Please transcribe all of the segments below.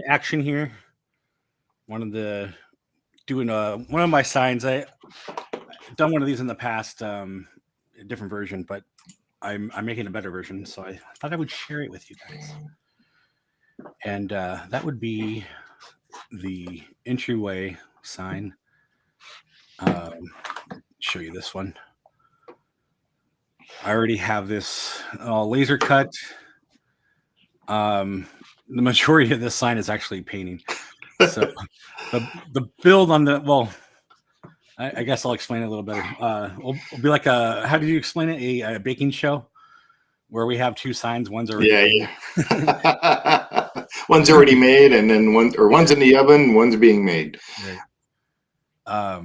action here. Doing one of my signs. I've done one of these in the past, a different version, but I'm making a better version, so I thought I would share it with you guys. And that would be the entryway sign. Show you this one. I already have this laser cut. The majority of this sign is actually painting. So the build on I guess I'll explain it a little better. It'll be like how did you explain it? A baking show where we have two signs. One's already yeah. One's already made, and then one's in the oven, one's being made. Right.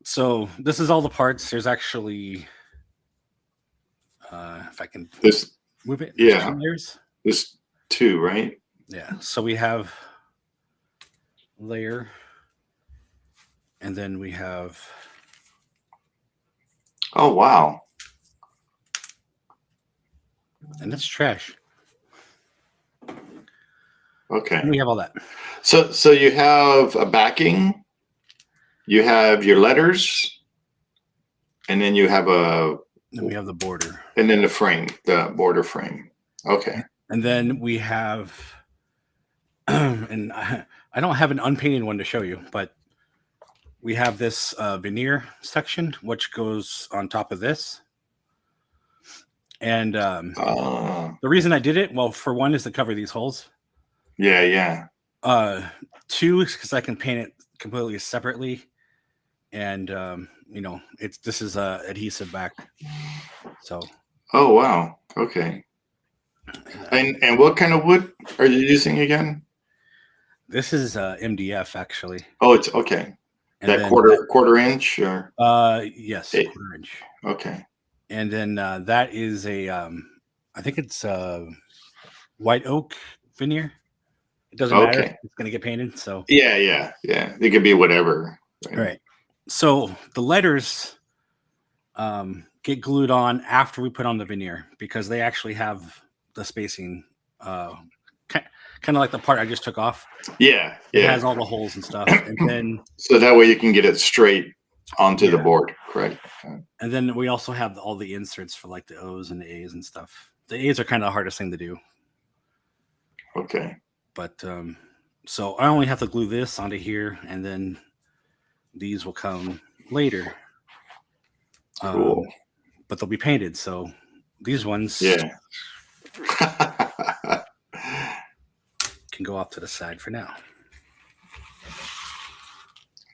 So this is all the parts. There's actually, if I can move it. Yeah. 2 layers. There's 2, right? Yeah. So we have layer, and then we have. Oh wow! And that's trash. Okay. And we have all that. So you have a backing, you have your letters, and then you have Then we have the border. And then the border frame. Okay. And then we have, and I don't have an unpainted one to show you, but we have this veneer section, which goes on top of this. And the reason I did it, well, for one, is to cover these holes. Yeah. 2 is because I can paint it completely separately, and this is adhesive back. So. Oh wow! Okay. And what kind of wood are you using again? This is MDF actually. Oh, it's okay. And that quarter inch or? Yes, 1/4 inch. Okay. And then that is I think it's white oak veneer. It doesn't matter. It's going to get painted. So yeah. It could be whatever. Right. So the letters get glued on after we put on the veneer because they actually have the spacing, kind of like the part I just took off. Yeah. It has all the holes and stuff, and then so that way you can get it straight onto the board, correct? And then we also have all the inserts for like the O's and the A's and stuff. The A's are kind of the hardest thing to do. Okay. But so I only have to glue this onto here, and then these will come later. Cool. But they'll be painted. So these ones, can go off to the side for now.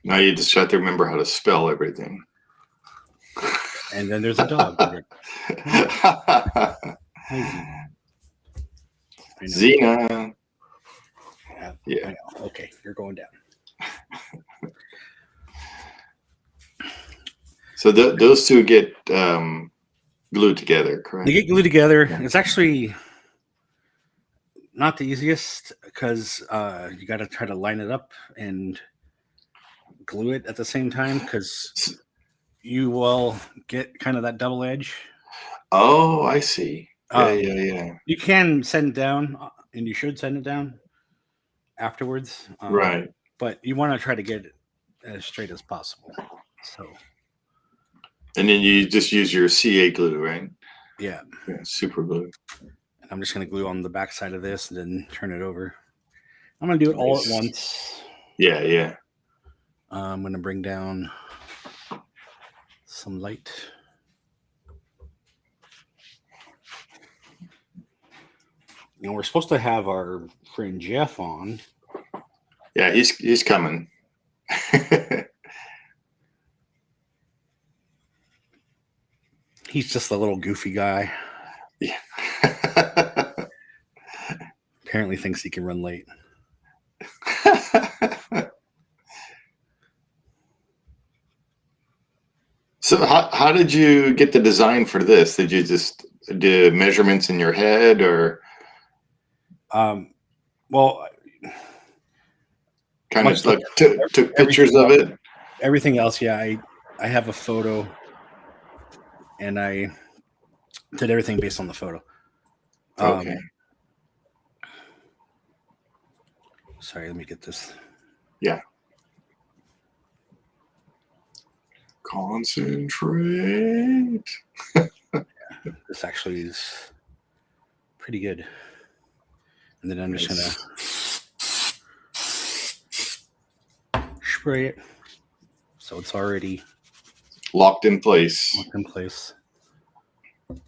Now you just have to remember how to spell everything. And then there's a dog. Xena. Yeah. Okay, you're going down. So those two get glued together, correct? They get glued together. It's actually not the easiest because you got to try to line it up and glue it at the same time because you will get kind of that double edge. Oh, I see. Yeah. You can send it down, and you should send it down afterwards. Right. But you want to try to get it as straight as possible. So. And then you just use your CA glue, right? Yeah. Super glue. And I'm just going to glue on the back side of this and then turn it over. I'm going to do it all at once. Yeah. I'm going to bring down some light. Now we're supposed to have our friend Jeff on. Yeah, he's coming. He's just a little goofy guy. Yeah. Apparently thinks he can run late. So how did you get the design for this? Did you just do measurements in your head or? Well, kind of like took pictures of it. Everything else, yeah. I have a photo, and I did everything based on the photo. Okay. Sorry, let me get this. Concentrate. This actually is pretty good. And then I'm just gonna spray it so it's already Locked in place. locked in place. All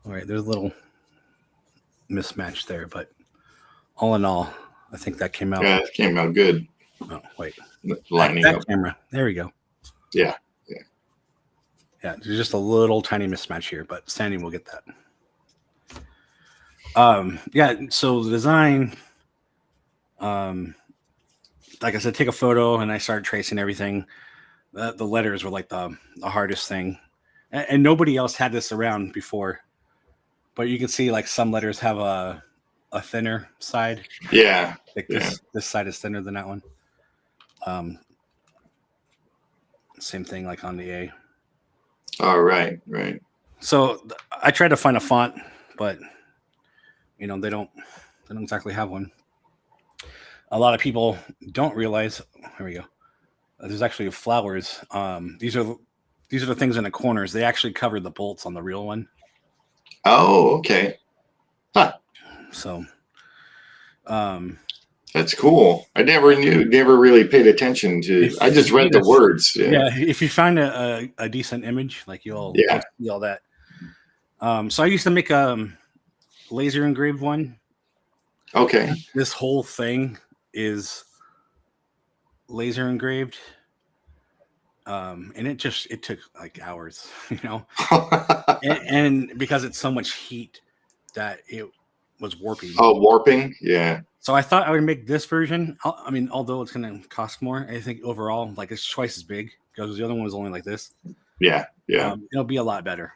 right, there's a little mismatch there, but all in all, I think that came out. Yeah, it came out good. Oh, wait. Lining that up. camera. There we go. Yeah. Yeah, there's just a little tiny mismatch here, but Sandy will get that. Yeah, so the design, like I said, take a photo and I started tracing everything. The letters were like the hardest thing. And nobody else had this around before. But you can see like some letters have a thinner side. Yeah. Like Yeah. this side is thinner than that one. Same thing like on the A. All right. Right. So I tried to find a font, but you know they don't exactly have one. A lot of people don't realize. Here we go. There's actually flowers. These are the things in the corners. They actually covered the bolts on the real one. Oh, okay. Huh. So, That's cool. I never really paid attention to. I just read the words. Yeah, if you find a decent image, like you'll see all that. So I used to make a laser engraved one. Okay. This whole thing is laser engraved. And it took like hours, you know, and because it's so much heat that it was warping. Oh, warping. Yeah. So I thought I would make this version. I mean, although it's going to cost more, I think overall, like it's twice as big because the other one was only like this. Yeah. Yeah. It'll be a lot better.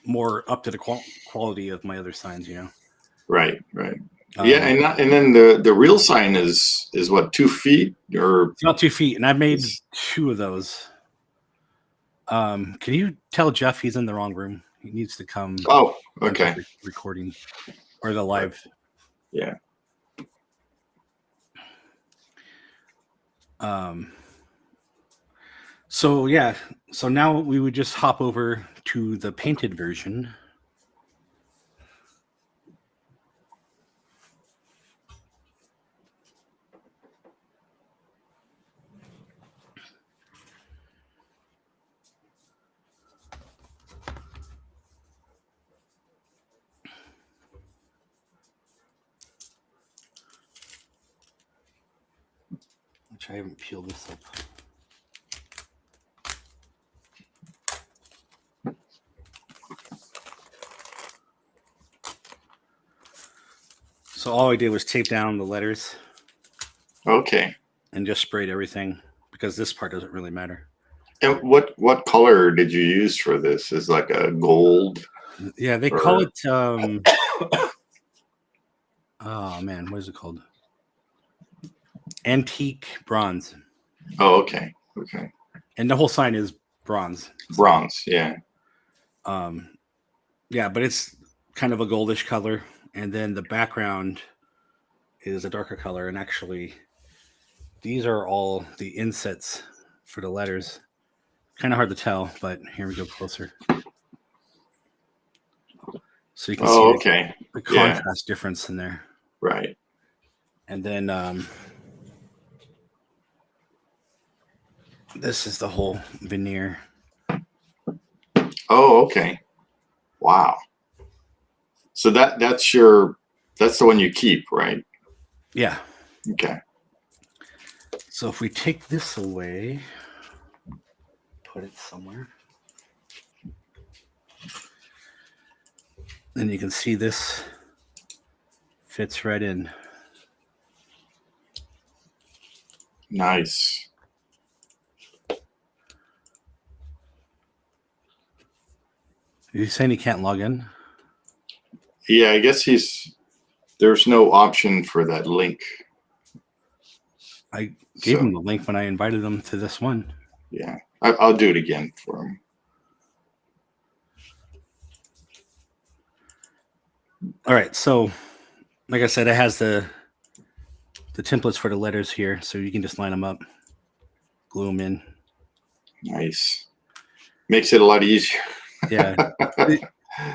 More up to the quality of my other signs, you know. Right. Right. Yeah, and then the real sign is what, 2 feet or it's about 2 feet, and I made 2 of those. Can you tell Jeff he's in the wrong room? He needs to come. Oh, okay. Recording or the live. Yeah. So yeah, so now we would just hop over to the painted version. Which I haven't peeled this up. So all I did was tape down the letters. Okay. And just sprayed everything because this part doesn't really matter. And what color did you use for this? Is like a gold? Yeah, they call it oh man, what is it called? Antique bronze. Oh, okay. Okay. And the whole sign is bronze. Bronze, yeah. Yeah, but it's kind of a goldish color, and then the background is a darker color, and actually these are all the insets for the letters. Kind of hard to tell, but here we go closer. So you can see the contrast difference in there. Right. And then this is the whole veneer. Oh, okay. Wow. So that's the one you keep, right? Yeah. Okay. So if we take this away, put it somewhere, then you can see this fits right in. Nice. Are you saying he can't log in? Yeah, I guess there's no option for that link. I gave him the link when I invited him to this one. Yeah, I'll do it again for him. All right, so like I said, it has the the templates for the letters here, so you can just line them up, glue them in. Nice. Makes it a lot easier. Yeah.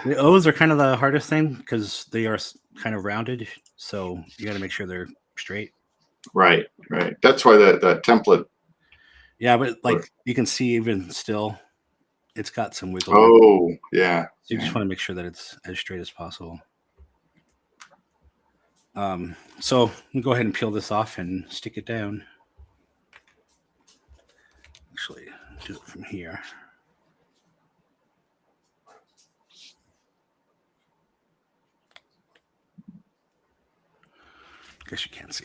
The O's are kind of the hardest thing because they are kind of rounded, so you got to make sure they're straight. Right. That's why that template. Yeah, but like you can see, even still, it's got some wiggle room. Oh, yeah. So you just want to make sure that it's as straight as possible. So we'll go ahead and peel this off and stick it down. Actually, do it from here. Guess you can't see.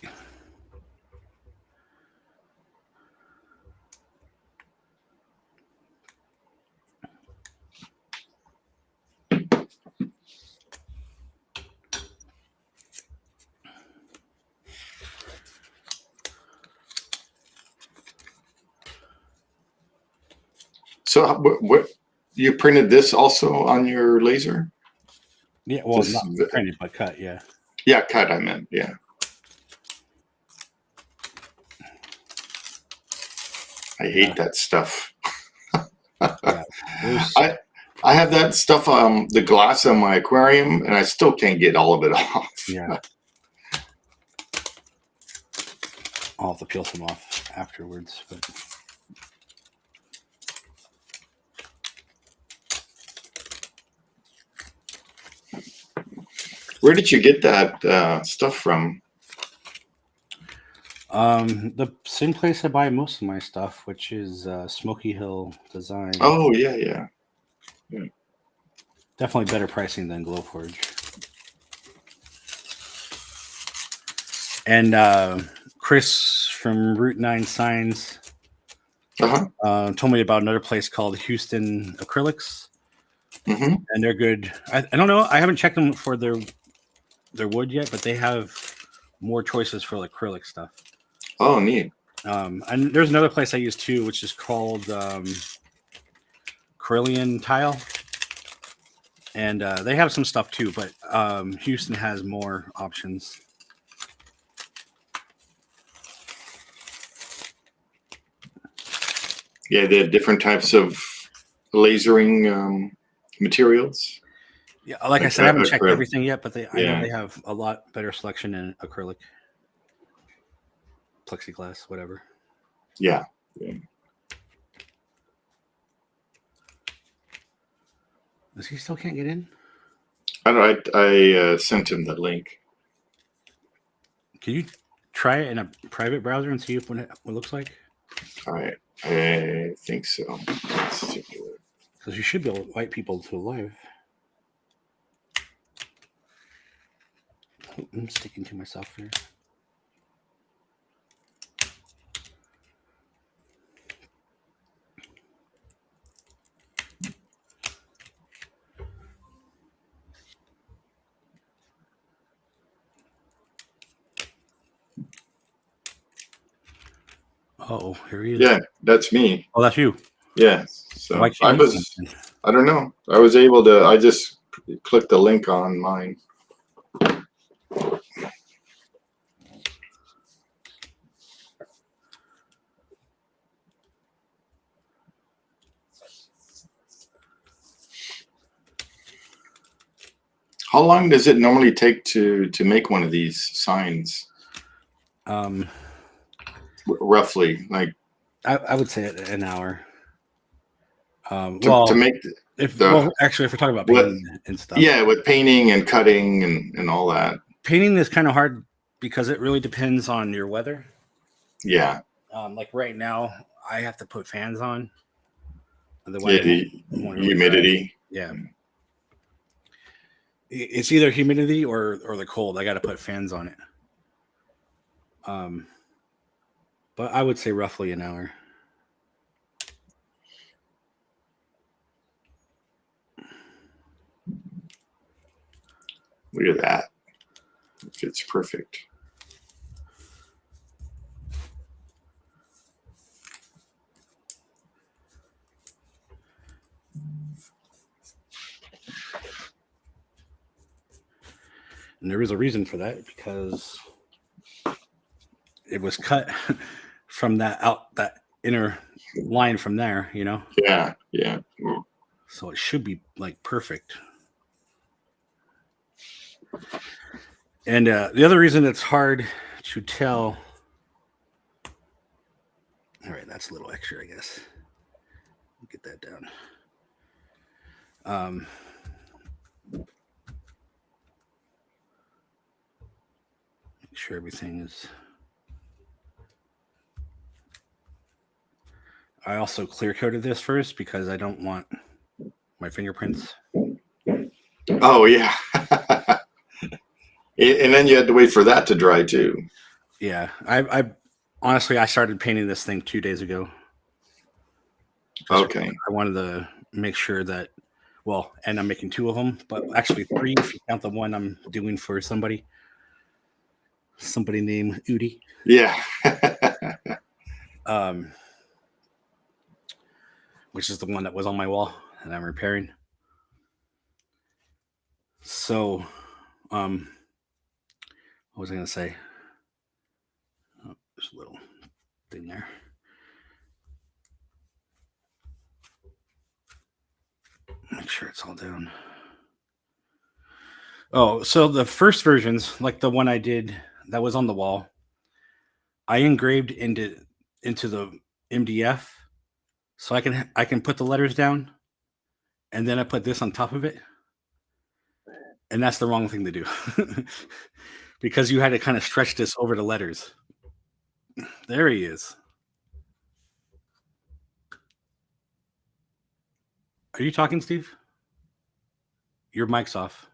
So what you printed this also on your laser? Yeah, well, not printed, but cut, yeah. Yeah, cut, I meant, yeah. I hate that stuff. Yeah, I have that stuff, the glass on my aquarium, and I still can't get all of it off. Yeah. I'll have to peel some off afterwards, but Where did you get that stuff from? the same place I buy most of my stuff, which is Smoky Hill Design. Oh, yeah. Definitely better pricing than Glowforge. And Chris from Route 9 Signs told me about another place called Houston Acrylics. Mm-hmm. And they're good. I don't know. I haven't checked them for their wood yet, but they have more choices for acrylic stuff. Oh, neat. And there's another place I use too, which is called Carillion Tile. And they have some stuff too, but Houston has more options. Yeah, they have different types of lasering materials. Yeah, like I said, I haven't checked everything yet, but I know they have a lot better selection in acrylic, plexiglass, whatever. Yeah. Does he still can't get in? I don't. I sent him the link. Can you try it in a private browser and see what it looks like? All right. I think so. Let's take a look. Because you should be able to invite people to live. I'm sticking to myself here. Oh, here he is. Yeah, that's me. Oh, that's you. Yeah. So I don't know. I was able to. I just clicked the link on mine. How long does it normally take to make one of these signs? Roughly, like I would say an hour. to make actually, if we're talking about painting and stuff, yeah, with painting and cutting and all that. Painting is kind of hard because it really depends on your weather. Yeah. Like right now, I have to put fans on. Otherwise, the humidity. Yeah. It's either humidity or the cold. I got to put fans on it. But I would say roughly an hour. Look at that. It fits perfect. And there is a reason for that because it was cut from that inner line from there, you know. Yeah. So it should be like perfect. And the other reason it's hard to tell. All right, that's a little extra, I guess. Get that down. Make sure everything is. I also clear coated this first because I don't want my fingerprints. Oh yeah. And then you had to wait for that to dry too. Yeah, I honestly I started painting this thing 2 days ago. Okay. I wanted to make sure that, well, and I'm making 2 of them, but actually 3 if you count the one I'm doing for somebody named Udi. Yeah. Which is the one that was on my wall and I'm repairing. So, what was I going to say? Oh, there's a little thing there. Make sure it's all down. Oh, so the first versions, like the one I did that was on the wall, I engraved into the MDF, so I can put the letters down, and then I put this on top of it, and that's the wrong thing to do, because you had to kind of stretch this over the letters. There he is. Are you talking, Steve? Your mic's off.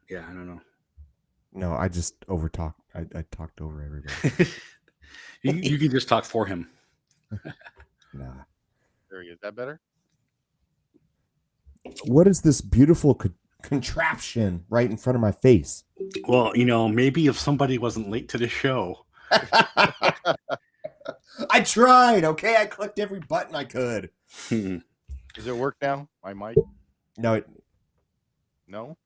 Yeah, I don't know. No, I just overtalked. I talked over everybody. You can just talk for him. Nah. There he is. Is that better? What is this beautiful contraption right in front of my face? Well, maybe if somebody wasn't late to the show. I tried. Okay, I clicked every button I could. Does it work now? My mic? No, No.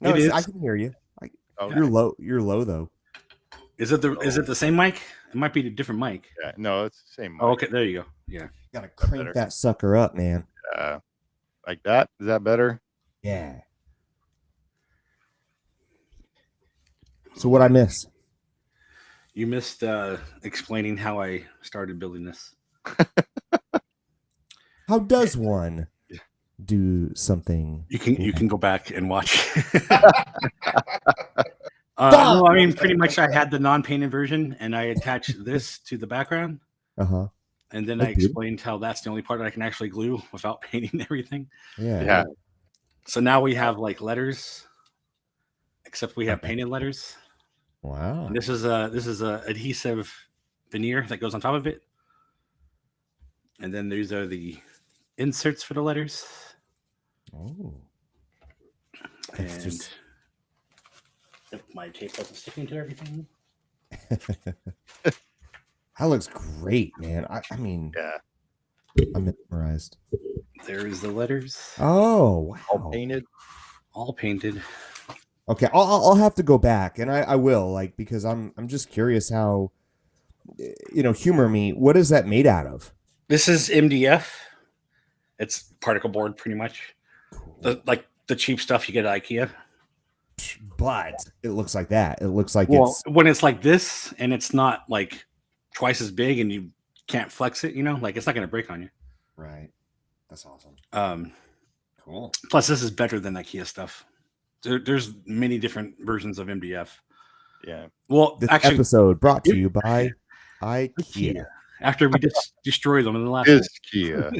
It is. I can hear you. Okay. You're low. You're low though. Is it the same mic? It might be a different mic. Yeah. No, it's the same mic. Oh, okay, there you go. Yeah. Gotta crank better. that sucker up, man. Like that? Is that better? Yeah. So what I miss? You missed explaining how I started building this. How does one do something? You can go back and watch. No, I mean pretty much I had the non-painted version and I attached this to the background. Uh-huh. And then I explained how that's the only part I can actually glue without painting everything. Yeah. So now we have like letters, except we have painted letters. Wow. And this is a adhesive veneer that goes on top of it. And then these are the inserts for the letters. Oh. And if my tape wasn't sticking to everything. That looks great, man. I mean, Yeah. I'm mesmerized. There is the letters. Oh, wow. All painted. All painted. Okay, I'll have to go back, and I will, like, because I'm just curious how, humor me. What is that made out of? This is MDF. It's particle board, pretty much. Cool. Like the cheap stuff you get at IKEA. But it looks like that. It looks like Well, it's when it's like this and it's not like twice as big and you can't flex it, like it's not going to break on you. right. That's awesome. Cool. Plus, this is better than IKEA stuff. There's many different versions of MDF. Yeah. Well, This actually, episode brought to you by IKEA. after we just destroy them in the last Is Kia.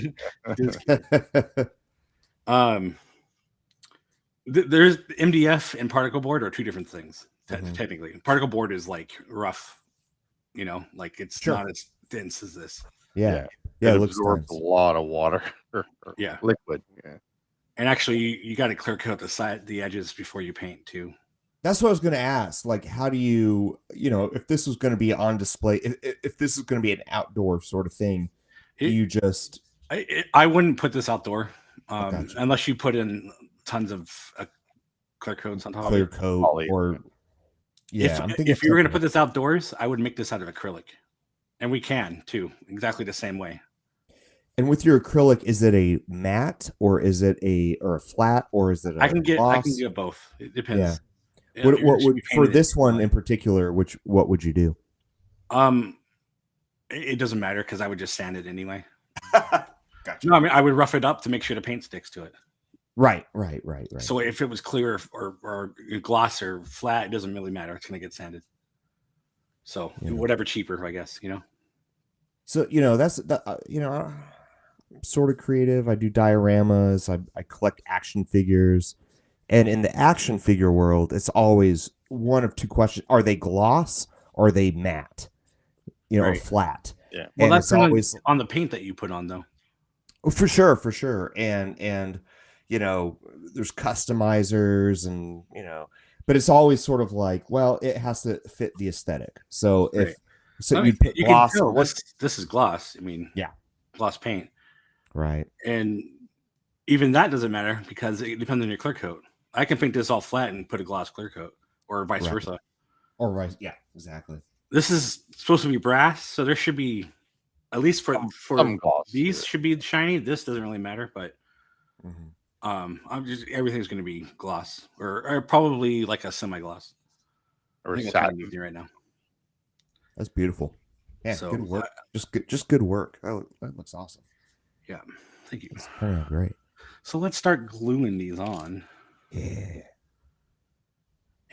there's MDF and particle board are two different things. Mhm. Technically, particle board is like rough, like it's Sure. not as dense as this. Yeah. It It looks absorbs nice. a lot of water. or Yeah. Liquid. Yeah. And actually, you got to clear coat the edges before you paint too. That's what I was going to ask. Like, how do you, if this was going to be on display, if this is going to be an outdoor sort of thing, do you just? I wouldn't put this outdoor Gotcha. unless you put in tons of clear coats on top Clear of it. coat Poly. or Yeah, I'm thinking if you were going to something- put this outdoors, I would make this out of acrylic, and we can too, exactly the same way. And with your acrylic, is it a matte or is it a flat or is it a I can gloss? get both. It depends. Yeah, What if you're would gonna for paint it, this one in particular? What would you do? It doesn't matter because I would just sand it anyway. Gotcha. No, I mean I would rough it up to make sure the paint sticks to it. Right. So if it was clear or gloss or flat, it doesn't really matter. It's gonna get sanded. So Yeah. whatever cheaper, I guess. So that's I'm sort of creative. I do dioramas. I collect action figures, and in the action figure world, it's always one of two questions: are they gloss or are they matte? Or Right. flat? Yeah. Well, And that's it's always on the paint that you put on, though. for sure, and there's customizers and but it's always sort of like, well, it has to fit the aesthetic. So if Right. so, I mean, you'd put you gloss can tell on one, this is gloss. I mean, Yeah. gloss paint, right? and even that doesn't matter because it depends on your clear coat. I can paint this all flat and put a gloss clear coat, or vice Right. versa. Or right? Yeah, exactly. This is supposed to be brass, so there should be at least for Some gloss. these should be shiny. This doesn't really matter, but Mhm. everything's going to be gloss or probably like a semi gloss. I or think that's what I'm satin. using right now. That's beautiful. Yeah, So, good work. Just good work. That looks awesome. Yeah, thank you. It's turning out great. So let's start gluing these on, Yeah.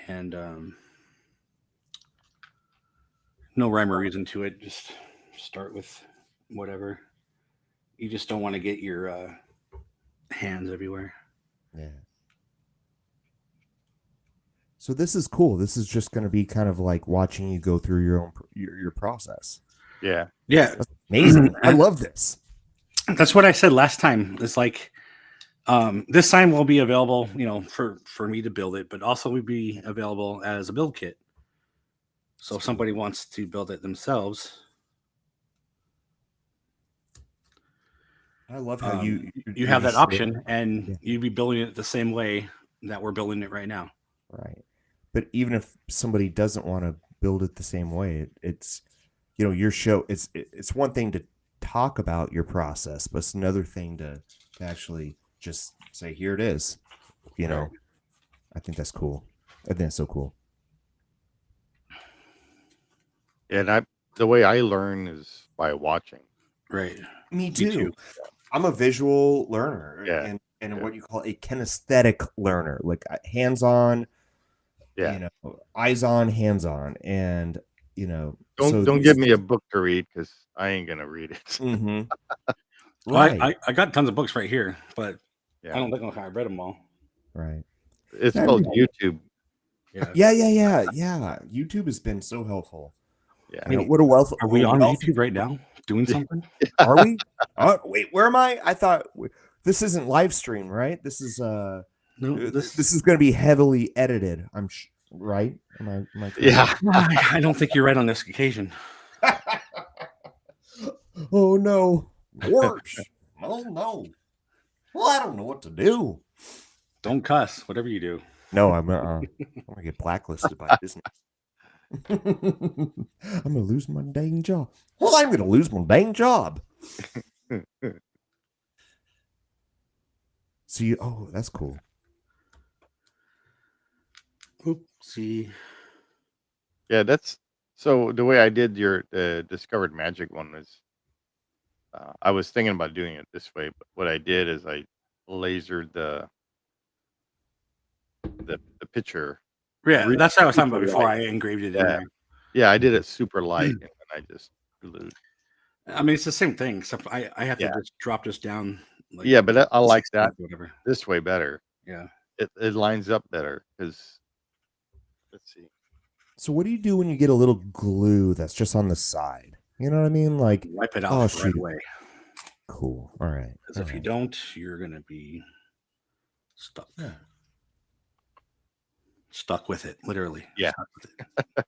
and no rhyme or reason to it. Just start with whatever. You just don't want to get your hands everywhere. Yeah. So this is cool. This is just going to be kind of like watching you go through your process. Yeah. Yeah, That's amazing. I love this. that's what I said last time. It's like this sign will be available, for me to build it, but also will be available as a build kit. So if somebody wants to build it themselves, I love how you have that share- option, and Yeah. you'd be building it the same way that we're building it right now. Right. But even if somebody doesn't want to build it the same way, it's your show. It's one thing to talk about your process, but it's another thing to actually just say, here it is. Right. I think that's cool. I think that's so cool. And the way I learn is by watching. Right. Me too. too. I'm a visual learner, Yeah. and what you call a kinesthetic learner, like hands-on. Yeah. Eyes on, hands on, and Don't give me a book to read because I ain't gonna read it. Mhm. Well, Right, I got tons of books right here, but Yeah. I don't think I read them all. right. It's Yeah, called yeah. YouTube. Yeah. Yeah. YouTube has been so helpful. Yeah. What a wealth. Are we on wealth- YouTube right now doing something? Are we? Wait, where am I? I thought this isn't live stream, right? This is No, this is going to be heavily edited. Right? Am I correct? Yeah. I don't think you're right on this occasion. Oh no, worse. Oh no. Well, I don't know what to do. Don't cuss, whatever you do. No, I'm gonna get blacklisted by Disney. I'm gonna lose my dang job. Well, I'm gonna lose my dang job. So that's cool. Oopsie. Yeah, that's so the way I did your Discovered Magic one was I was thinking about doing it this way, but what I did is I lasered the picture. Yeah, that's what I was talking about Super before light. I engraved it in Yeah. there. Yeah, I did it super light and then I just glued. I mean, it's the same thing, except I have to Yeah. just drop this down. Like Yeah, but I like 6 that feet, whatever. this way better. Yeah. It lines up better because let's see. So what do you do when you get a little glue that's just on the side? You know what I mean? Like, Wipe it Oh, off right shoot. away. cool. All right. Because if you don't, you're gonna be stuck. Yeah. Stuck with it, literally. Yeah. Stuck with it.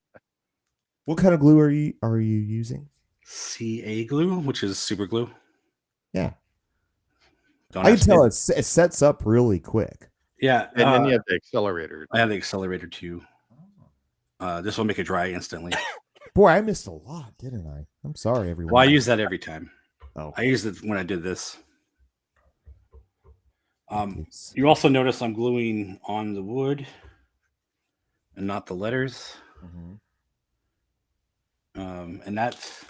What kind of glue are you using? CA glue, which is super glue. Yeah. Don't I can ask tell me. it sets up really quick. Yeah. And then you have the accelerator. I have the accelerator too. This will make it dry instantly. Boy, I missed a lot, didn't I? I'm sorry, everyone. Well, I use that every time. Oh, I used it when I did this. it's- You also notice I'm gluing on the wood and not the letters. Mhm. And that's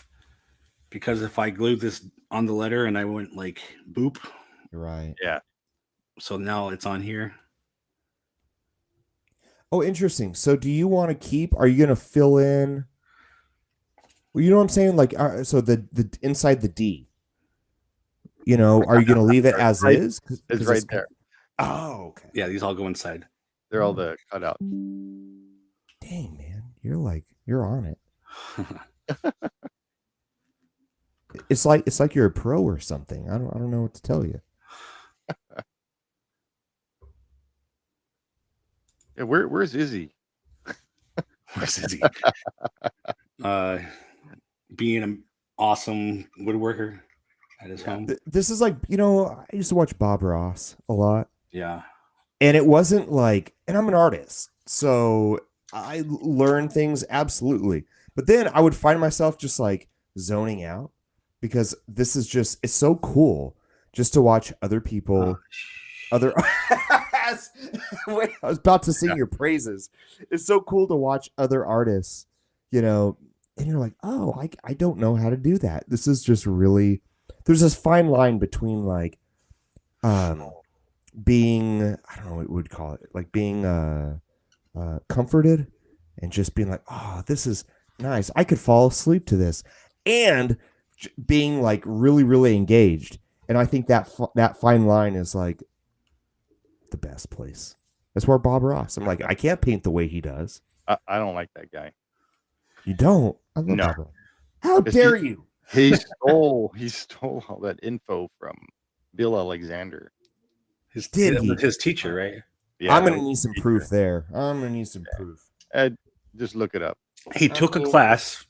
because if I glued this on the letter and I went like boop, You're right. Yeah. so now it's on here. Oh, interesting. So, do you want to keep? Are you going to fill in? Well, you know what I'm saying? Like, so the inside the D. You know, are you going to leave it as Right. is? 'Cause It's right there. Oh, okay. Yeah, these all go inside. They're all the cutout. Dang, man, you're on it. It's like you're a pro or something. I don't know what to tell you. Yeah, where's Izzy? Where's Izzy? Being an awesome woodworker at his home. This is like, you know, I used to watch Bob Ross a lot. Yeah. And it wasn't like, and I'm an artist, so I learn things absolutely. But then I would find myself just like zoning out because this is just, it's so cool just to watch other people, other. Wait, I was about to sing your praises. It's so cool to watch other artists, you know, and you're like, oh, I don't know how to do that. This is just really, there's this fine line between like, being, I don't know what we would call it, like being comforted and just being like, oh, this is nice. I could fall asleep to this, and being like really, really engaged. And I think that that fine line is like the best place. That's where Bob Ross. I'm like, I can't paint the way he does. I don't like that guy. You don't? I love No. Bob Ross. How Is dare he- you? He stole all that info from Bill Alexander. Did he? His teacher, right? Yeah, I'm that gonna was need some teacher. proof there. I'm gonna need some proof. Just look it up. He took a class.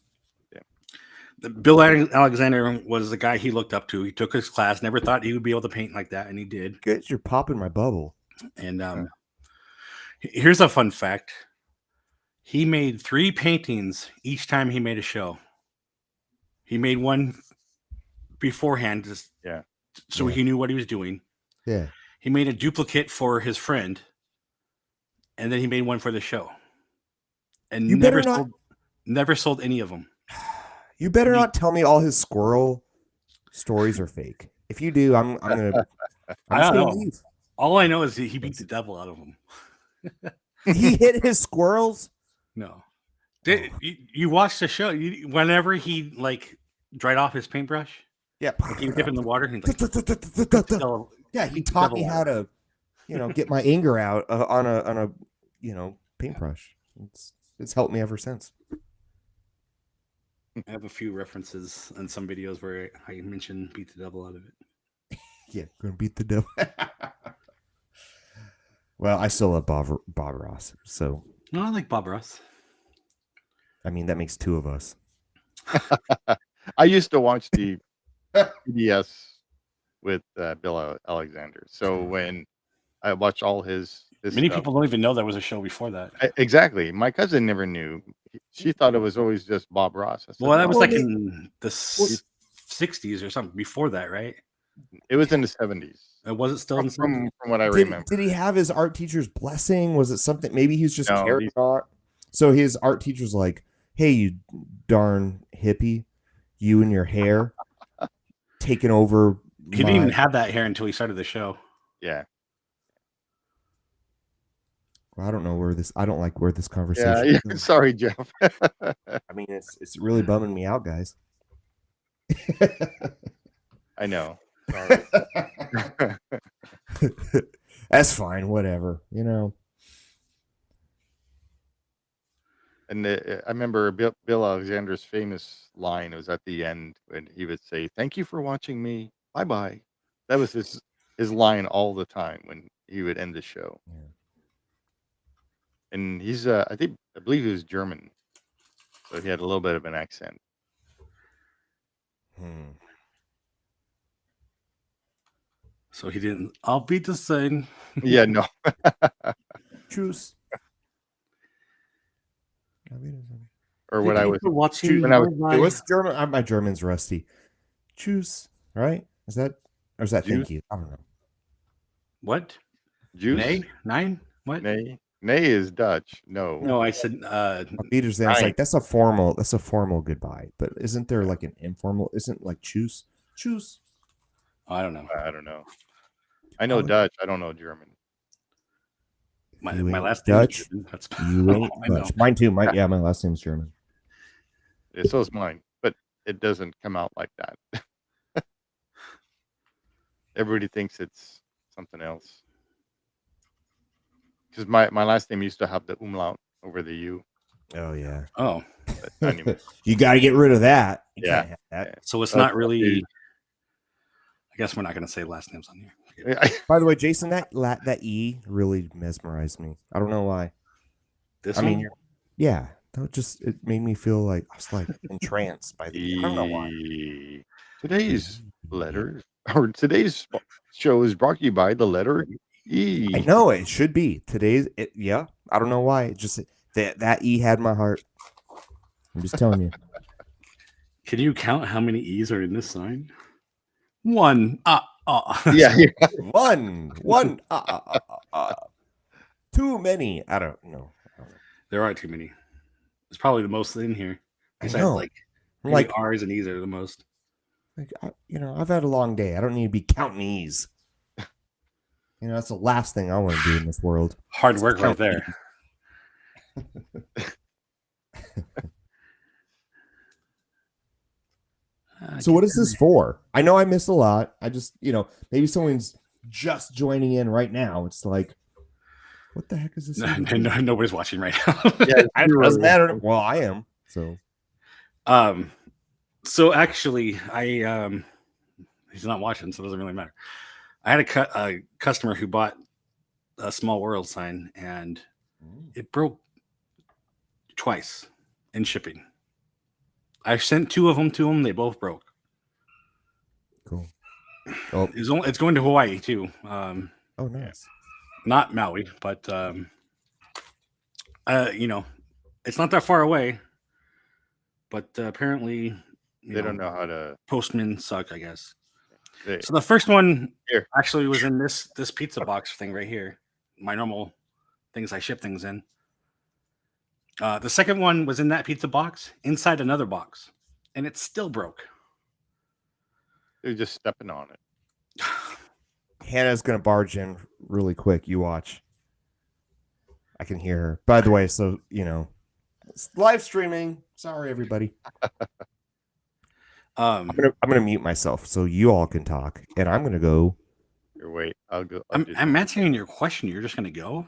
Yeah. Bill Alexander was the guy he looked up to. He took his class, never thought he would be able to paint like that, and he did. Good, you're popping my bubble. And here's a fun fact. He made 3 paintings each time he made a show. He made one beforehand, just so Yeah. he knew what he was doing. Yeah. He made a duplicate for his friend, and then he made one for the show. And You better not- never sold any of them. You better not tell me all his squirrel stories are fake. If you do, I'm gonna. I'm I just don't gonna know. leave. All I know is he beat the devil out of them. He hit his squirrels. No. You watched the show? Whenever he like dried off his paintbrush, Yeah. like he would dip in the water. And he's like, Yeah, he taught me how to, get my anger out on a paintbrush. It's helped me ever since. I have a few references in some videos where I mention beat the devil out of it. Yeah, gonna beat the devil. Well, I still love Bob Ross, so No, I like Bob Ross. I mean that makes 2 of us. I used to watch the PBS with Bill Alexander. So when I watch all his Many stuff, people don't even know there was a show before that. Exactly. My cousin never knew. She thought it was always just Bob Ross. I said, Well, that was "No, like in the 60s or something before that, right? it was in the 70s. Was it still in the 70s? From what I remember. Did he have his art teacher's blessing? Was it something? Maybe he's just No, carrying on. So his art teacher's like, "Hey, you darn hippie, you and your hair taking over." He didn't even have that hair until he started the show. Yeah. I don't know where this. I don't like where this conversation. Yeah. goes. Sorry, Jeff. I mean, it's really bumming me out, guys. I know. Sorry. That's fine. Whatever. And I remember Bill Alexander's famous line was at the end when he would say, "Thank you for watching me. Bye bye." That was his line all the time when he would end the show. Yeah. And he's I believe he was German, so he had a little bit of an accent. So he didn't. I'll beat the same. Yeah, no. Truce. Or what I was watching. when I was It was German. My German's rusty. Choose, right? Is that thank Juice? you? I don't know. What? juice. Nay? 9? What? Nay. Nay is Dutch. No. No, I said Peter's there. It's Nine. like that's a formal goodbye. But isn't there like an informal? Isn't like choose? I don't know. I don't know. I know Dutch. I don't know German. My You ain't last name is Dutch. German. That's You ain't I know. Dutch. Mine too. My last name's German. Yeah, so is mine, but it doesn't come out like that. Everybody thinks it's something else. Because my last name used to have the umlaut over the U. Oh yeah. Oh, But anyway, You got to get rid of that. You Yeah. can't have that. so it's That's not really. dude. I guess we're not going to say last names on here. By the way, Jason, that E really mesmerized me. I don't know why. This I one? mean, yeah, it made me feel like I was like entranced by the. I don't know why. Today's letter or today's show is brought to you by the letter E. I know it should be today's. Yeah, I don't know why. It just that E had my heart. I'm just telling you. Can you count how many E's are in this sign? 1. Yeah. One. Too many. I don't know. There are too many. It's probably the most in here. I Besides, know. like, I'm maybe like, R's and E's are the most. I've had a long day. I don't need to be counting E's. That's the last thing I want to do in this world. Hard work right there. So what is this for? I know I missed a lot. I just, maybe someone's just joining in right now. It's like, what the heck is this? Nobody's watching right now. Yeah, It doesn't matter. Well, I am. So So actually, he's not watching, so it doesn't really matter. I had a customer who bought a Small World sign, and it broke twice in shipping. I sent 2 of them to him; they both broke. cool. Oh, It's going to Hawaii too. oh, nice. Not Maui, but it's not that far away. But apparently, they don't know how to. Postmen suck, I guess. They, So the first one Here. actually was in this pizza box thing right here. My normal things I ship things in. The second one was in that pizza box inside another box, and it still broke. they're just stepping on it. Hannah's gonna barge in really quick. You watch. I can hear her. By the way, so it's live streaming. Sorry, everybody. I'm gonna mute myself so you all can talk, and I'm gonna go. Here, wait. I'll go. I'm answering your question. You're just gonna go?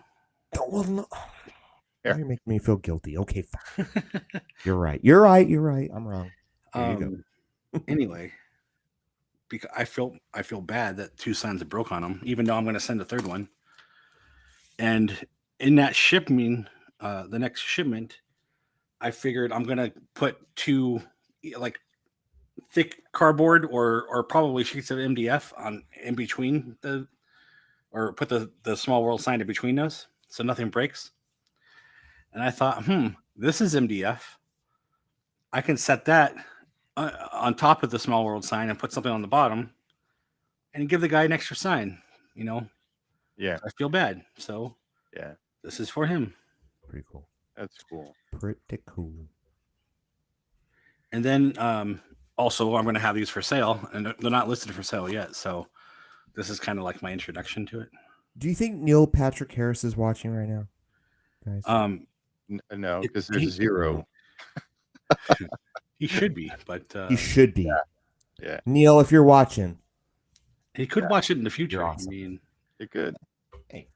Oh, well, no. Here. Now you're making me feel guilty. Okay, fine. You're right. You're right. I'm wrong. There you go. Anyway, because I feel bad that 2 signs broke on them, even though I'm going to send a third one. And in that shipping, the next shipment, I figured I'm going to put 2 like thick cardboard or probably sheets of MDF on in between or put the Small World sign in between those so nothing breaks. And I thought, this is MDF. I can set that on top of the Small World sign and put something on the bottom and give the guy an extra sign, Yeah. I feel bad. So Yeah. this is for him. Pretty cool. That's cool. Pretty cool. And then also I'm going to have these for sale, and they're not listed for sale yet. So this is kind of like my introduction to it. Do you think Neil Patrick Harris is watching right now, guys? No, because there's 0. He should be, but He should be. Yeah. Neil, if you're watching, he could watch it in the future. You're awesome. I mean, You could. Hey.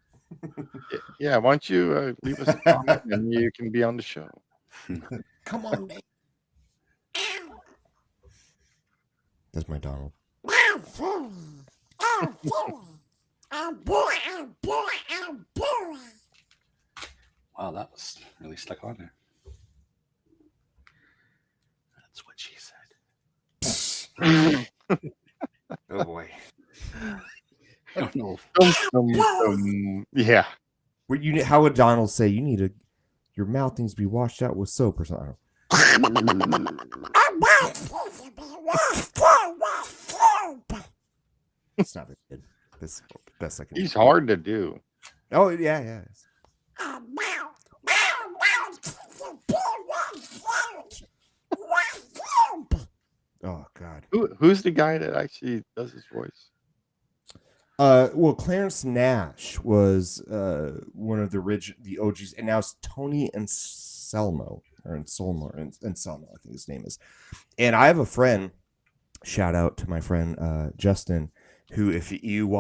Yeah. Why don't you leave us a comment and you can be on the show? come on, Nate. That's my Donald. wow, that was really stuck on there. That's what she said. Oh boy. I don't know. Yeah. How would Donald say you need to Your mouth needs to be washed out with soap or something. I don't know. It's not very good. This is the best I can do. He's hard to do. Oh, yeah. Oh, God. Who's the guy that actually does his voice? Well, Clarence Nash was one of the OGs, and now it's Tony Anselmo, I think his name is. And I have a friend, shout out to my friend Justin, who if you go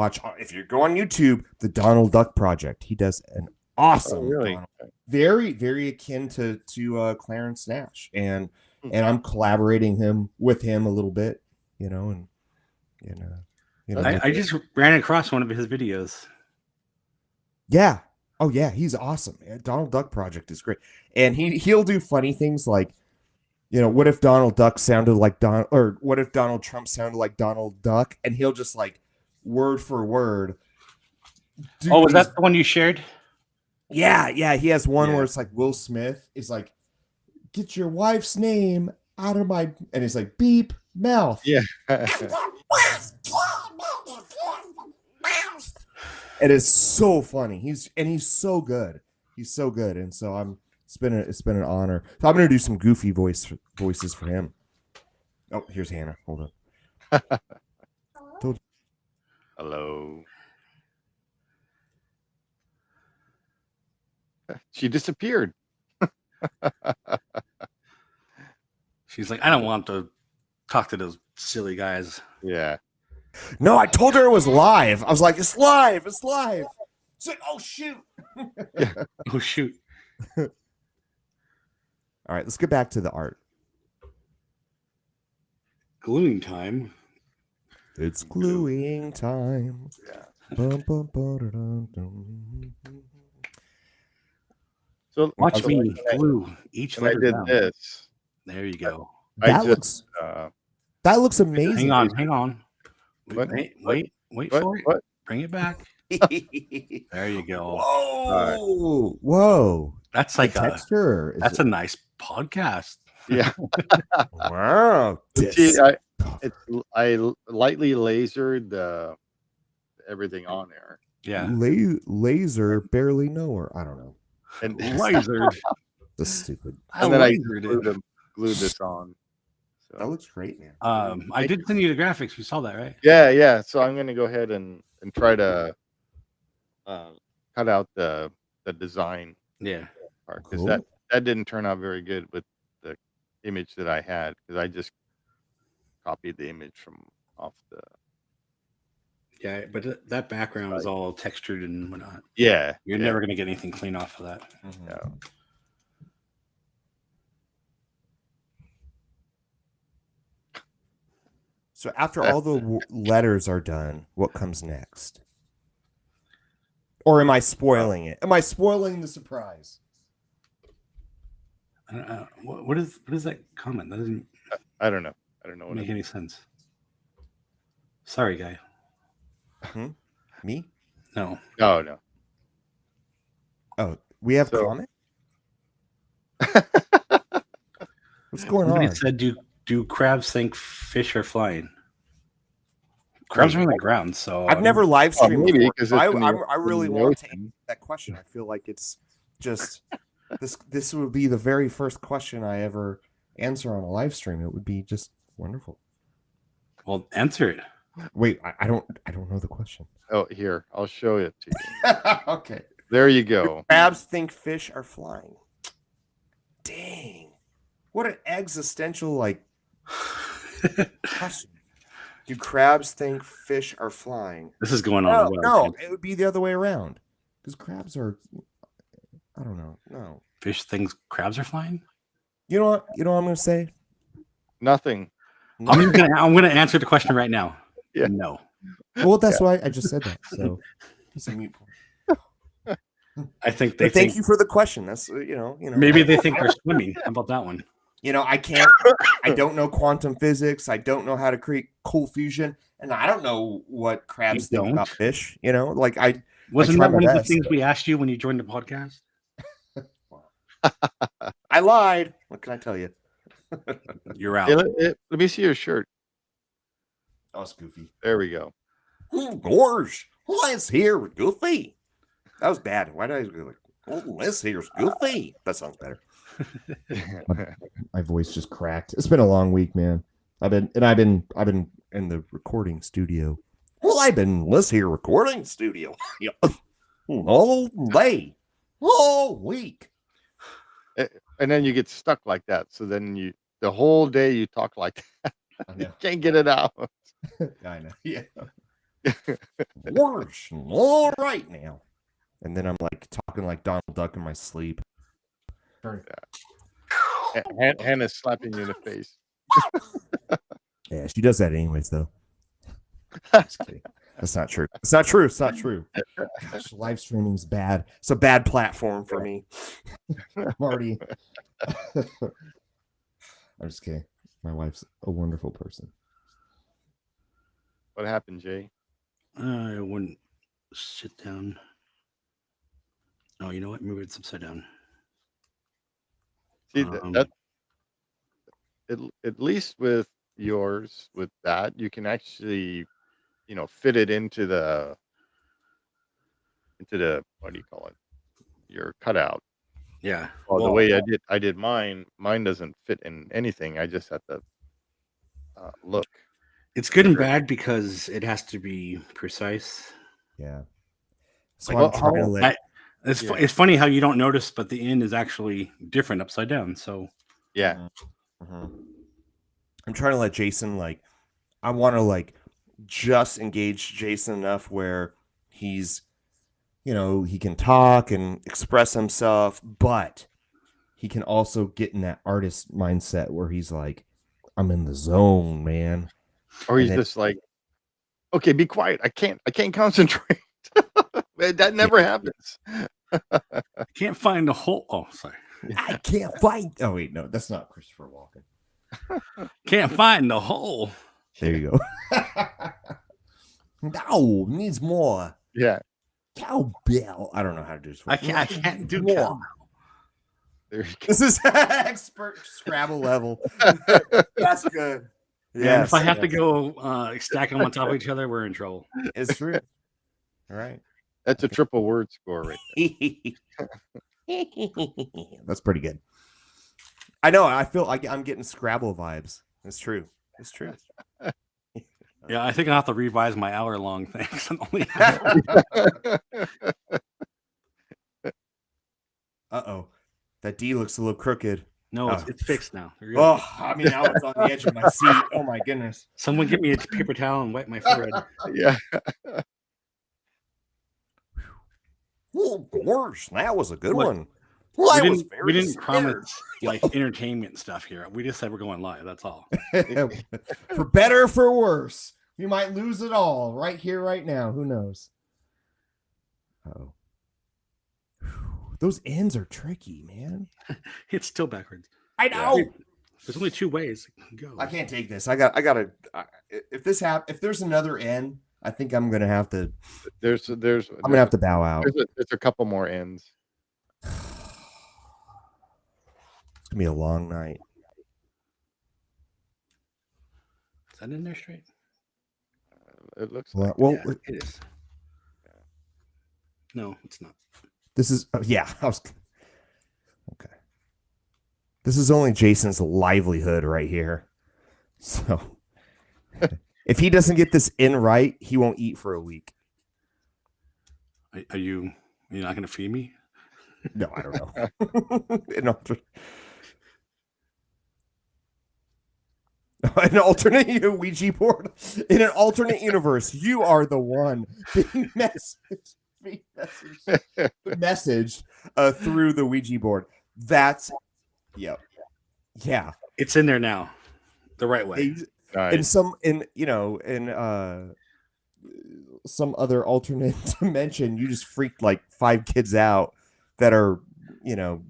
on YouTube, the Donald Duck Project, he does an awesome, really? Donald, very, very akin to Clarence Nash, and I'm collaborating with him a little bit, and I just ran across one of his videos. Yeah. Oh yeah, he's awesome. Donald Duck Project is great, and he'll do funny things like, what if Donald Duck sounded like or what if Donald Trump sounded like Donald Duck, and he'll just like word for word. Was that the one you shared? Yeah. He has one where it's like Will Smith is like, "Get your wife's name out of my," and he's like, "Beep mouth." Yeah. It is so funny. He's so good. He's so good, and so it's been an honor. So I'm gonna do some goofy voices for him. Oh, here's Hannah. Hold on. Hello. She disappeared. She's like, I don't want to talk to those silly guys. Yeah. No, I told her it was live. I was like, it's live. It's live. She's like, oh shoot. Oh shoot. All right, let's get back to the art. Gluing time. It's gluing time. Yeah. Bum, bum, ba-da-dum, dum. So Watch me glue each when I letter did down. this. There you go. That looks amazing. Hang on. What? Wait for it. What? Bring it back. There you go. Whoa. Whoa. That's like the texture. That's a nice podcast. Yeah. Wow. See, I lightly lasered everything on there. Yeah. Laser barely know her. I don't know. And Lasered. That's stupid. and then I lasered it. glued this on. So. That looks great, man. I did send you the graphics. You saw that, right? Yeah. So I'm gonna go ahead and try to cut out the design Yeah. part, because Cool. that didn't turn out very good with the image that I had, because I just copied the image from off the. Yeah, but that background is all textured and whatnot. Yeah. You're never gonna get anything clean off of that. Yeah. So after all the letters are done, what comes next? Or am I spoiling it? Am I spoiling the surprise? I don't know. What is that comment? That doesn't I don't know. I don't know what make it any sense. Sorry, guy. Me? No. No. Oh, we have So- comment? What's going Somebody on? said, do crabs think fish are flying? Crabs are on the ground, so I've never live streamed maybe, before, 'cause so it's in the- I really in the want to ocean. answer that question. I feel like it's just this would be the very first question I ever answer on a live stream. It would be just wonderful. Well, answer it. Wait, I don't know the question. Oh, here, I'll show it to you. Okay. There you go. Crabs think fish are flying. Dang. What an existential question. Do crabs think fish are flying? This is going on. No, it would be the other way around. Because crabs are, I don't know. No. Fish thinks crabs are flying. You know what? I'm going to say? Nothing. I'm gonna answer the question right now. Yeah. No. Well, that's why I just said that. So it's a mute point. I think they But thank think you for the question. That's maybe they think they're swimming. How about that one? I don't know quantum physics. I don't know how to create cold fusion, and I don't know what crabs You think about don't? fish. Wasn't try that my one of the best, things but- we asked you when you joined the podcast? I lied. What can I tell you? You're out. Hey, let me see your shirt. Oh, it's Goofy. There we go. Gorge, let's hear Goofy. That was bad. Why did I go like, oh, let's hear Goofy? That sounds better. My voice just cracked. It's been a long week, man. I've been in the recording studio. Well, let's hear recording studio. All day, all week. And then you get stuck like that. So then the whole day you talk like that. I You know. can't get it out. I know. Yeah. Worse. All right now. And then I'm like talking like Donald Duck in my sleep. Hannah's slapping you in the face. Yeah, she does that anyways, though. Just kidding. That's not true. It's not true. It's not true. Gosh, live streaming's bad. It's a bad platform for me. I'm already. I'm just kidding. My wife's a wonderful person. What happened, Jay? I wouldn't sit down. Oh, you know what? Move it upside down. See, at least with yours, with that, you can actually, fit it into the what do you call it? Your cutout. Yeah. Well, the way I did mine doesn't fit in anything. I just have to look. It's good and bad because it has to be precise. Yeah. So Like, I'm trying to let. It's funny how you don't notice, but the end is actually different upside down. So yeah. Mm-hmm. I'm trying to let Jason I want to just engage Jason enough where he's, he can talk and express himself, but he can also get in that artist mindset where he's like, I'm in the zone, man. Or he's just like, okay, be quiet. I can't concentrate. That never happens. I can't find the hole. Oh, sorry. I can't find. Oh, wait, no, that's not Christopher Walken. Can't find the hole. There you go. No, needs more. Yeah. Cowbell. I don't know how to do this. I can't do more. cowbell. There you go. This is expert Scrabble level. That's good. Yeah. If I have to go stack them on top of each other, we're in trouble. It's true. All right. That's a triple word score right there. That's pretty good. I know. I feel like I'm getting Scrabble vibes. It's true. It's true. Yeah, I think I'll have to revise my hour-long thing. Uh-oh. That D looks a little crooked. No, it's fixed now. Oh, I mean, I was on the edge of my seat. Oh, my goodness. Someone give me a paper towel and wipe my forehead. Yeah. Oh, gosh, that was a good What? one. Well, we didn't promise entertainment stuff here. We just said we're going live. That's all. For better or for worse, we might lose it all right here, right now. Who knows? Oh, those ends are tricky, man. It's still backwards. I know. Yeah. There's only two ways it can go. I can't take this. I gotta. If there's another end, I think I'm gonna have to. I'm gonna have to bow out. There's a couple more ends. It's gonna be a long night. Is that in there straight? It looks Well, like it is. No, it's not. This is yeah. I was okay. This is only Jason's livelihood right here. So if he doesn't get this in right, he won't eat for a week. Are you not going to feed me? No, I don't know. An alternate Ouija board. In an alternate universe, you are the one being messaged through the Ouija board. That's yeah. It's in there now, the right way. nice. In some other alternate dimension, you just freaked like 5 kids out that are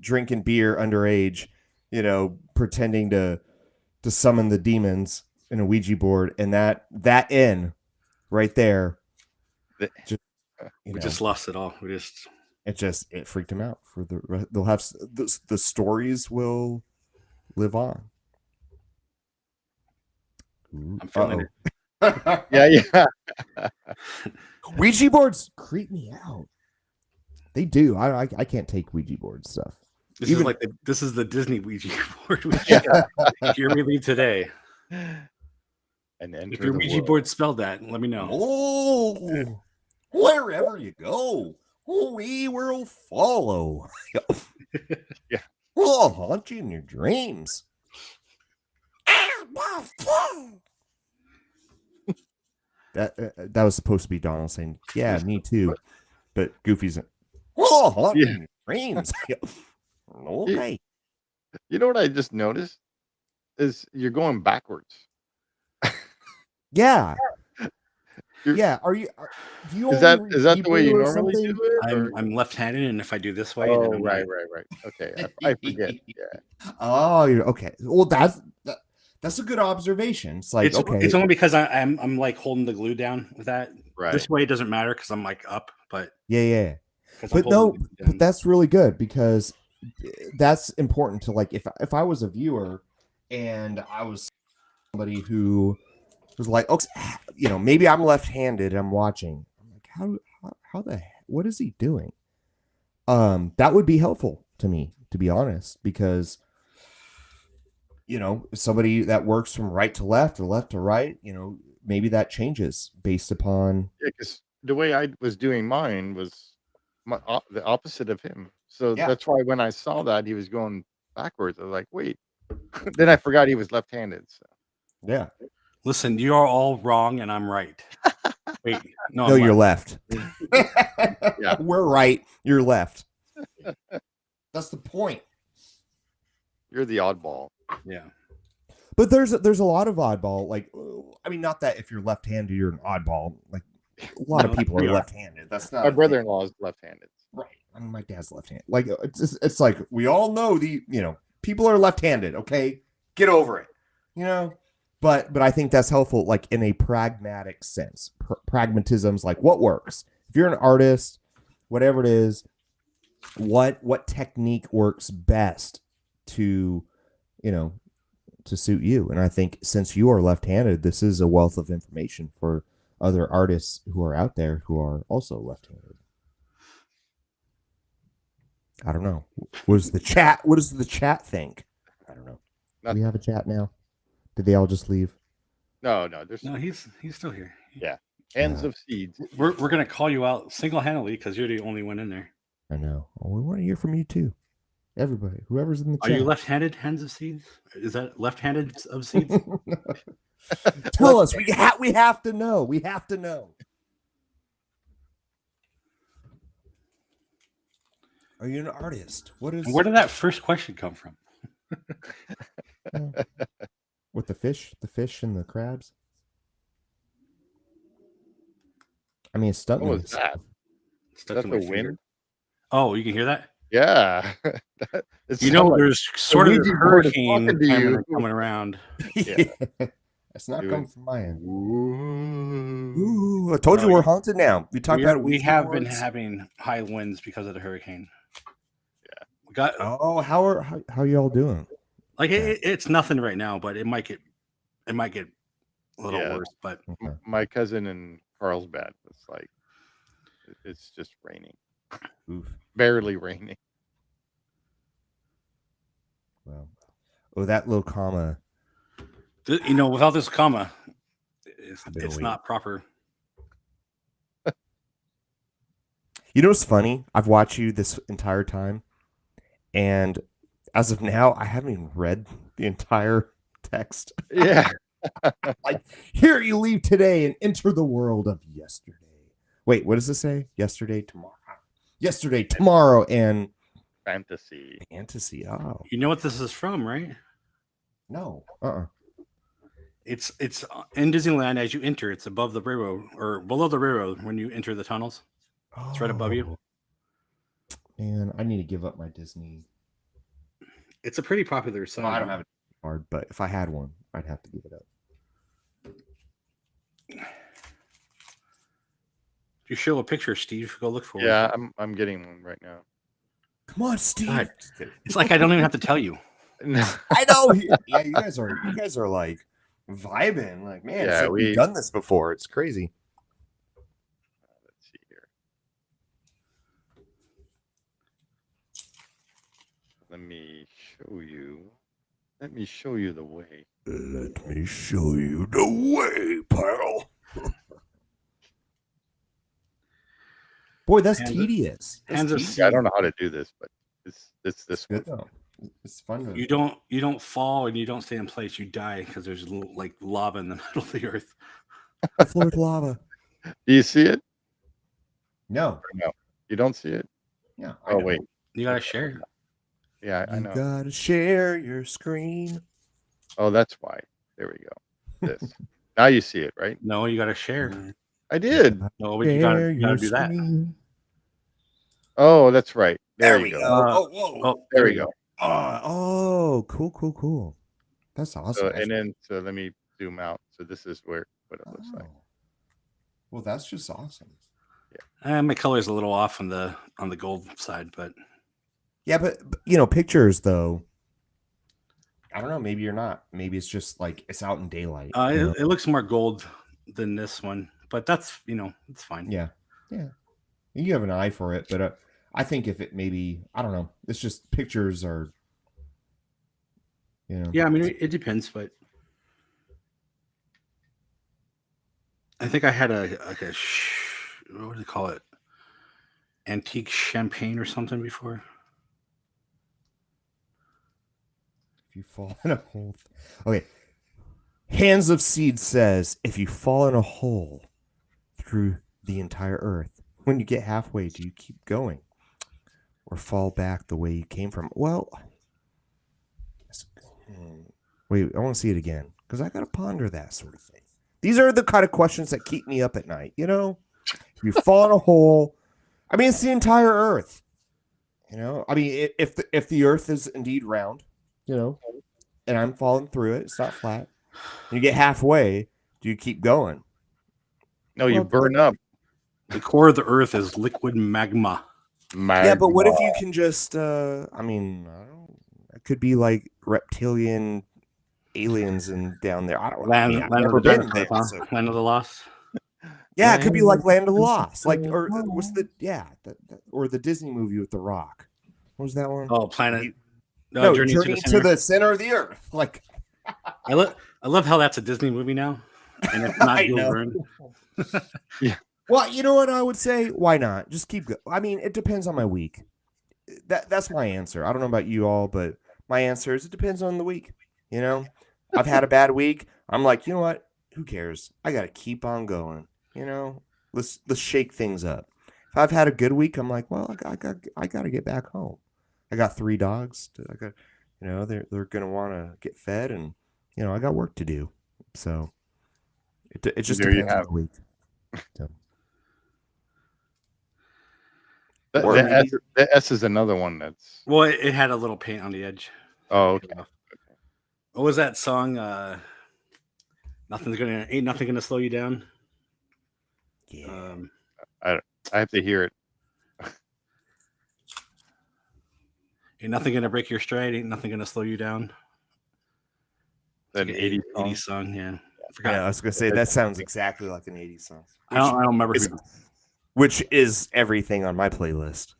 drinking beer underage, pretending to summon the demons in a Ouija board, and that in right there. We just lost it all. We just It freaked him out for they'll have the stories will live on. I'm feeling it. Yeah. Ouija boards creep me out. They do. I can't take Ouija board stuff. this Even- is like this is the Disney Ouija board. Yeah. Here we leave today. And enter If your the Ouija world. board spelled that, let me know. Oh, wherever you go, we will follow. Yeah. We'll haunt you in your dreams. That was supposed to be Donald saying, "Yeah, me too," but Goofy's, "We'll haunt you in your dreams." Okay. You know what I just noticed is you're going backwards. Yeah. You're- Yeah. Do you Is that only is that the way you Hebrew or normally something? do it? or- I'm left-handed, and if I do this way, Oh, then I'm right. right. Okay, I forget. Yeah. Oh, you're okay. Well, that's a good observation. It's like, okay, It's only because I'm like holding the glue down with that. Right. This way it doesn't matter because I'm like up, but yeah. 'cause I'm But no, holding the glue down. but that's really good because that's important to, like, if I was a viewer and I was somebody who was like, okay, maybe I'm left-handed and I'm watching. I'm like, how the what is he doing? That would be helpful to me, to be honest, because somebody that works from right to left or left to right, maybe that changes based upon. Yeah, because the way I was doing mine was the opposite of him. So Yeah. that's why when I saw that he was going backwards, I was like, wait. Then I forgot he was left-handed. So. Yeah. Listen, you are all wrong, and I'm right. Wait, no, No, I'm you're left. left. Yeah. We're right. You're left. That's the point. You're the oddball. Yeah. But there's a lot of oddball. Like, I mean, not that if you're left-handed, you're an oddball. Like, a lot of No, people we are are. left-handed. That's not My a brother-in-law is left-handed. thing. Right. I mean, my dad's left-handed. Like, it's like we all know people are left-handed. Okay, get over it. But I think that's helpful, like in a pragmatic sense. Pragmatism's like what works. If you're an artist, whatever it is, what technique works best to suit you. And I think since you are left-handed, this is a wealth of information for other artists who are out there who are also left-handed. I don't know. What does the chat think? I don't know. Do we have a chat now? Did they all just leave? No, there's No, he's still here. hands of seeds. We're gonna call you out single-handedly because you're the only one in there. I know. Oh, we want to hear from you too. Everybody, whoever's in the Are chat. you left-handed, hands of seeds? Is that left-handed of seeds? Tell us. We have to know. We have to know. Are you an artist? What is And where did that first question come from? with the fish and the crabs? I mean, it's stunning. What was that? Stuck That's to my the finger. wind? Oh, you can hear that? Yeah. There's sort of a Ouija board is hurricane talking to you. camera coming around. Yeah. That's not Doing- coming from my end. Ooh. Ooh, I told you No, we're haunted now. We talked about it. We Ouija have been boards. having high winds because of the hurricane. Yeah, we got Oh, how y'all doing? like it's nothing right now, but it might get a little Yeah. worse. But Okay. My cousin in Carlsbad was like, it's just raining, Oof. barely raining. Well, that little comma. without this comma, it's wait. not proper. You know what's funny? I've watched you this entire time, and as of now, I haven't even read the entire text. Yeah. Like, here you leave today and enter the world of yesterday. Wait, what does it say? Yesterday, tomorrow, and Fantasy. fantasy. Oh, You know what this is from, right? no. It's in Disneyland as you enter. It's above the railroad or below the railroad when you enter the tunnels. It's right above you. Man, I need to give up my Disney. It's a pretty popular song. I don't have a card, but if I had one, I'd have to give it up. Do You show a picture, Steve. Go look for one. Yeah, I'm getting one right now. Come on, Steve. God. Just kidding. It's like I don't even have to tell you. I know. Yeah, you guys are like vibing. Like, man, it's Yeah, like we've done this before. It's crazy. Let's see here. Let me show you. Let me show you the way. Let me show you the way, pal. Boy, that's tedious. That's hands of tedious. Yeah, I don't know how to do this, but it's this one. Good though. It's fun. To... You don't fall and you don't stay in place. You die because there's like lava in the middle of the earth. Floor lava. Do you see it? No. Or no, you don't see it. Yeah. Oh wait. You gotta share. Yeah, I know. You gotta share your screen. Oh, that's why. There we go. This. Now you see it, right? No, you gotta share. I did. No, but you gotta do that. screen. Oh, that's right. There you we go. go. Whoa. Oh, There we go. Oh, cool. That's awesome. So let me zoom out. So this is what it looks like. Well, that's just awesome. My color's a little off on the gold side, but Yeah, but pictures though. I don't know. Maybe you're not. Maybe it's just like it's out in daylight. it looks more gold than this one. But that's it's fine. Yeah. You have an eye for it, but I think if it maybe I don't know. It's just pictures are. Yeah, I mean it depends, but I think I had what do they call it? Antique champagne or something before. If you fall in a hole. Okay. Hands of Seed says, if you fall in a hole through the entire earth, when you get halfway, do you keep going or fall back the way you came from? Well, wait, I want to see it again because I got to ponder that sort of thing. These are the kind of questions that keep me up at night. If you fall in a hole, I mean, it's the entire earth. I mean, if the earth is indeed round, and I'm falling through it, it's not flat. And you get halfway, do you keep going? No, you burn up. The core of the earth is liquid magma. Yeah, but what if you can just I mean, I don't, it could be like reptilian aliens and down there. I don't know. Land of the there, Huh? so. Land of the Lost. Yeah, it could be like Land of the Lost, like or what's the or the Disney movie with The Rock. What was that one? Oh, Planet. No, Journey to the Center of the Earth. Like, I love how that's a Disney movie now, and it's not Jules Verne. Yeah. Well, you know what I would say? Why not? Just keep going. I mean, it depends on my week. That's my answer. I don't know about you all, but my answer is it depends on the week. I've had a bad week. I'm like, you know what? Who cares? I got to keep on going. Let's shake things up. If I've had a good week, I'm like, well, I got to get back home. I got 3 dogs. I got, they're gonna want to get fed, and I got work to do. So it just depends on the week. So. The S is another one that's. Well, it had a little paint on the edge. Oh, okay. What was that song? Ain't nothing gonna slow you down. Yeah. I have to hear it. Ain't nothing gonna break your stride. Ain't nothing gonna slow you down. That 80s song. Yeah. I forgot. Yeah, I was gonna say that sounds exactly like an 80s song. I don't remember. Which is everything on my playlist,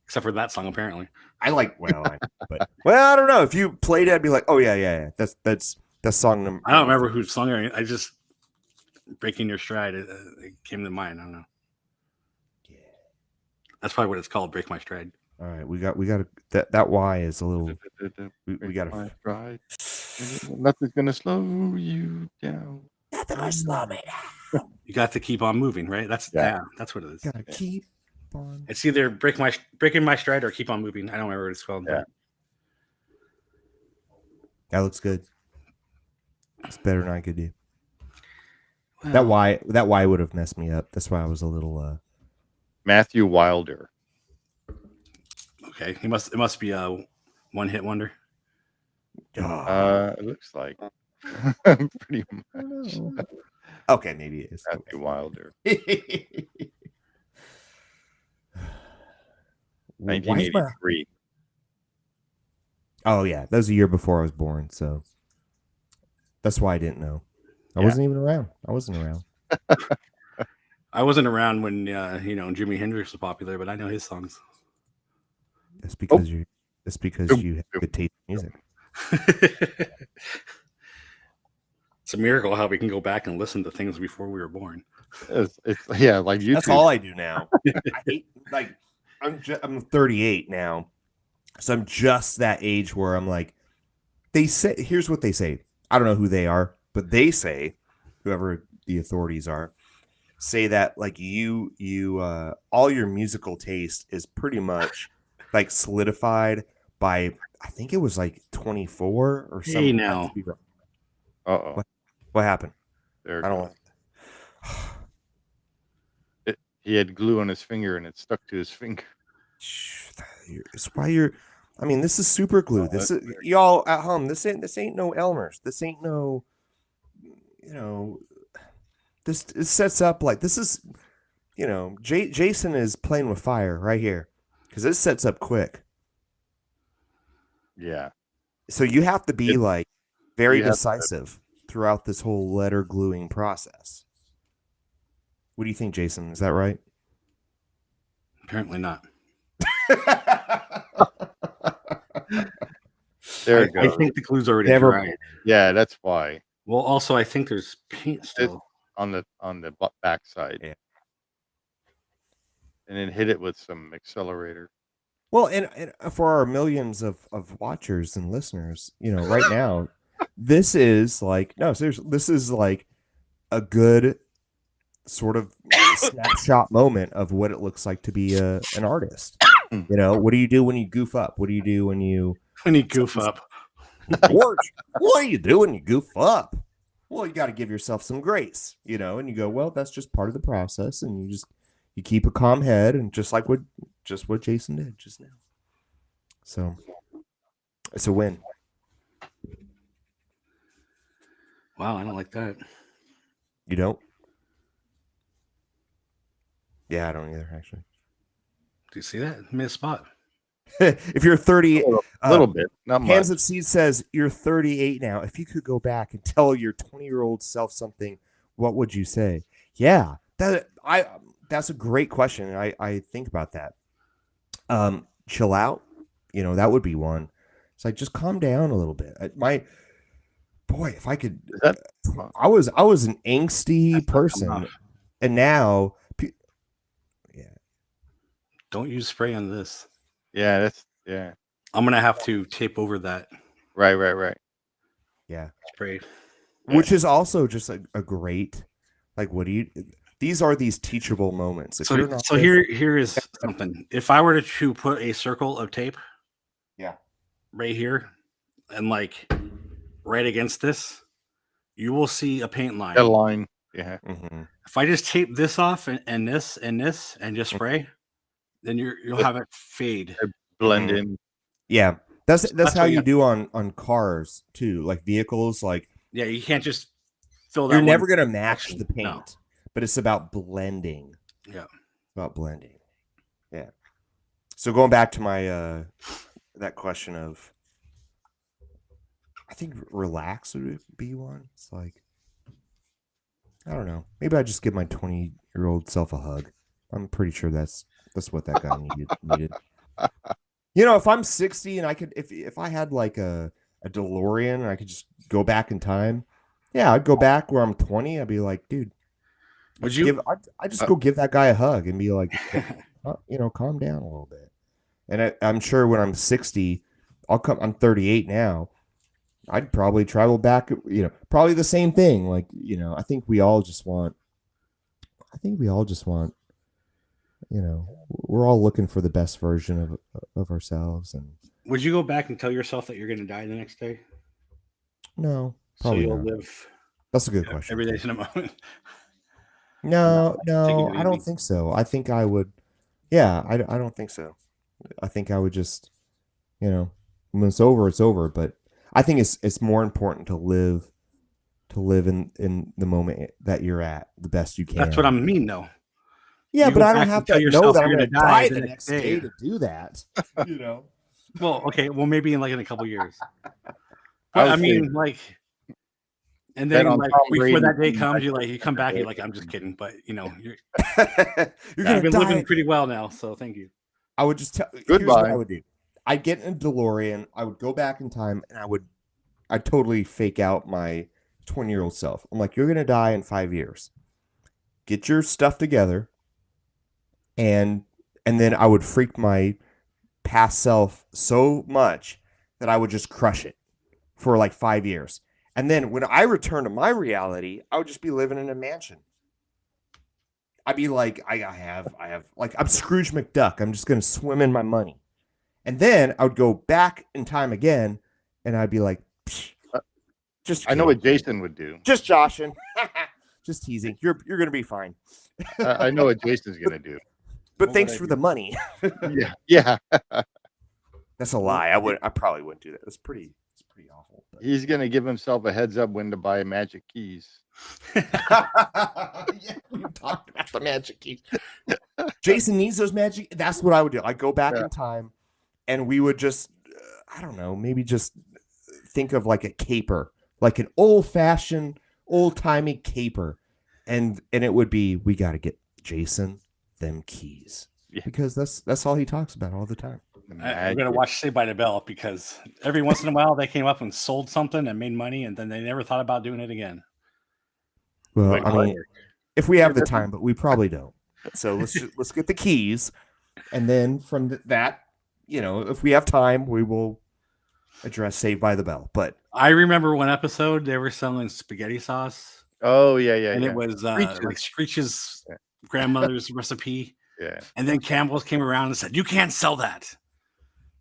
except for that song. Apparently, I like. But I don't know. If you played it, I'd be like, oh yeah. That's song number. I don't remember who sung it. I just breaking your stride. It came to mind. I don't know. Yeah, that's probably what it's called. Break my stride. All right, we got that Y is a little. We got to stride. Nothing's gonna slow you down. Nothing's gonna slow me down. You got to keep on moving, right? That's what it is. Gotta keep on. It's either breaking my stride or keep on moving. I don't remember what it's called. Yeah. That looks good. It's better than I could do. Well, that Y would have messed me up. That's why I was a little. Matthew Wilder. Okay, it must be a one-hit wonder. It looks like pretty much. Okay, maybe it is. Matthew Wilder. Why is my... 1983. Oh yeah, that was a year before I was born, so that's why I didn't know. I Yeah. wasn't even around. I wasn't around. I wasn't around when Jimi Hendrix was popular, but I know his songs. That's because you. That's because you have good taste in music. It's a miracle how we can go back and listen to things before we were born. It's like YouTube. That's all I do now. I hate, like, I'm 38 now, so I'm just that age where I'm like, they say, here's what they say. I don't know who they are, but they say, whoever the authorities are, say that like you all your musical taste is pretty much like solidified by, I think it was like 24 or something. Hey now. Uh-oh. What happened? There it I don't goes. like He had glue on his finger and it stuck to his finger. it's why you're, I mean, this is super glue. This is, y'all at home, this ain't no Elmer's. This ain't no, this it sets up like, this is, Jason is playing with fire right here because this sets up quick. Yeah. So you have to be like very you have to- decisive throughout this whole letter gluing process. What do you think, Jason? Is that right? Apparently not. There it I goes. think the glue's already Never- dry. Yeah, that's why. Well, also, I think there's paint still. On the back side. Yeah. And then hit it with some accelerator. Well, and for our millions of watchers and listeners, right now, this is like, no, seriously, this is like a good sort of snapshot moment of what it looks like to be an artist. What do you do when you goof up? What do you do when you goof up? George, what do you do when you goof up? Well, you got to give yourself some grace, and you go, well, that's just part of the process, and you keep a calm head, and just what Jason did just now. So it's a win. Wow, I don't like that. You don't? Yeah, I don't either, actually. Do you see that? Made a spot. If you're 30, A little bit, not Hands much. of Seed says you're 38 now. If you could go back and tell your 20-year-old self something, what would you say? Yeah, that's a great question. I think about that. Chill out. That would be one. It's like, just calm down a little bit. If I could, I was an angsty person, and now, Don't use spray on this. Yeah, I'm gonna have to tape over that right. yeah. spray. Which is also just a great, like, these are these teachable moments. If you're not So here is something. If I were to put a circle of tape, right here, and like right against this, you will see a paint line. That line. Yeah. Mhm. If I just tape this off and this and this and just spray, then you'll have it fade. Blend in. Yeah, that's That's how what you you- do on cars too, like vehicles. Like, Yeah, you can't just fill that. you're one never gonna match section. the paint, No. but it's about blending. Yeah. It's about blending. Yeah. So going back to my that question of, I think relax would be one. It's like, I don't know. Maybe I just give my 20-year-old self a hug. I'm pretty sure that's what that guy needed. If I'm 60 and I could, if I had like a DeLorean and I could just go back in time, yeah, I'd go back where I'm 20. I'd be like, dude, Would you? I just go give that guy a hug and be like, calm down a little bit. And I'm sure when I'm 60, I'm 38 now. I'd probably travel back, probably the same thing. Like, I think we all just want, we're all looking for the best version of ourselves. And Would you go back and tell yourself that you're going to die the next day? no, So probably you'll not. live That's a good question. every day's in a moment. No, Taking it I don't easy. think so. I think I would. Yeah, I don't think so. I think I would just, when it's over, it's over. But I think it's more important to live in the moment that you're at the best you can. That's what I mean, though. Yeah, You but go I don't back have and tell to know yourself that I'm you're going to gonna die die the the next next day day. to do that. You know. Well, okay. Well, maybe in a couple years. I But I would say mean, like, and bet then on like Tom before Brady that day coming comes, back you come back, today. you're like, I'm just kidding. But you're You're you've going to been living die. pretty well now, so thank you. I would just tell. Here's what Goodbye. I would do. I'd get in a DeLorean. I would go back in time, and I'd totally fake out my 20-year-old self. I'm like, you're gonna die in 5 years. Get your stuff together, and then I would freak my past self so much that I would just crush it for like 5 years. And then when I return to my reality, I would just be living in a mansion. I'd be like, I have, like, I'm Scrooge McDuck. I'm just gonna swim in my money. And then I would go back in time again, and I'd be like, "Psh, Uh, just I know kidding. what Jason would do. Just joshing, just teasing. You're gonna be fine. I know what Jason's gonna do. But What thanks would I for do? the money. Yeah, yeah. That's a lie. I probably wouldn't do that. It's pretty awful. But. He's gonna give himself a heads up when to buy magic keys. Yeah, we've talked about the magic keys. Jason needs those magic. That's what I would do. I'd go back Yeah. in time, and we would just, I don't know, maybe just think of like a caper, like an old-fashioned, old-timey caper, and it would be, we got to get Jason them keys, Yeah. because that's all he talks about all the time. The I'm gonna magic. watch Saved by the Bell because every once in a while they came up and sold something and made money, and then they never thought about doing it again. Well, Wait, I what? mean, if we have the that's- time, but we probably don't. So let's get the keys, and then from that, if we have time, we will address Saved by the Bell. But I remember one episode they were selling spaghetti sauce, Oh yeah, yeah, and yeah. it was Screech's. like Screech's Yeah. grandmother's recipe. Yeah. And then Campbell's came around and said, "You can't sell that."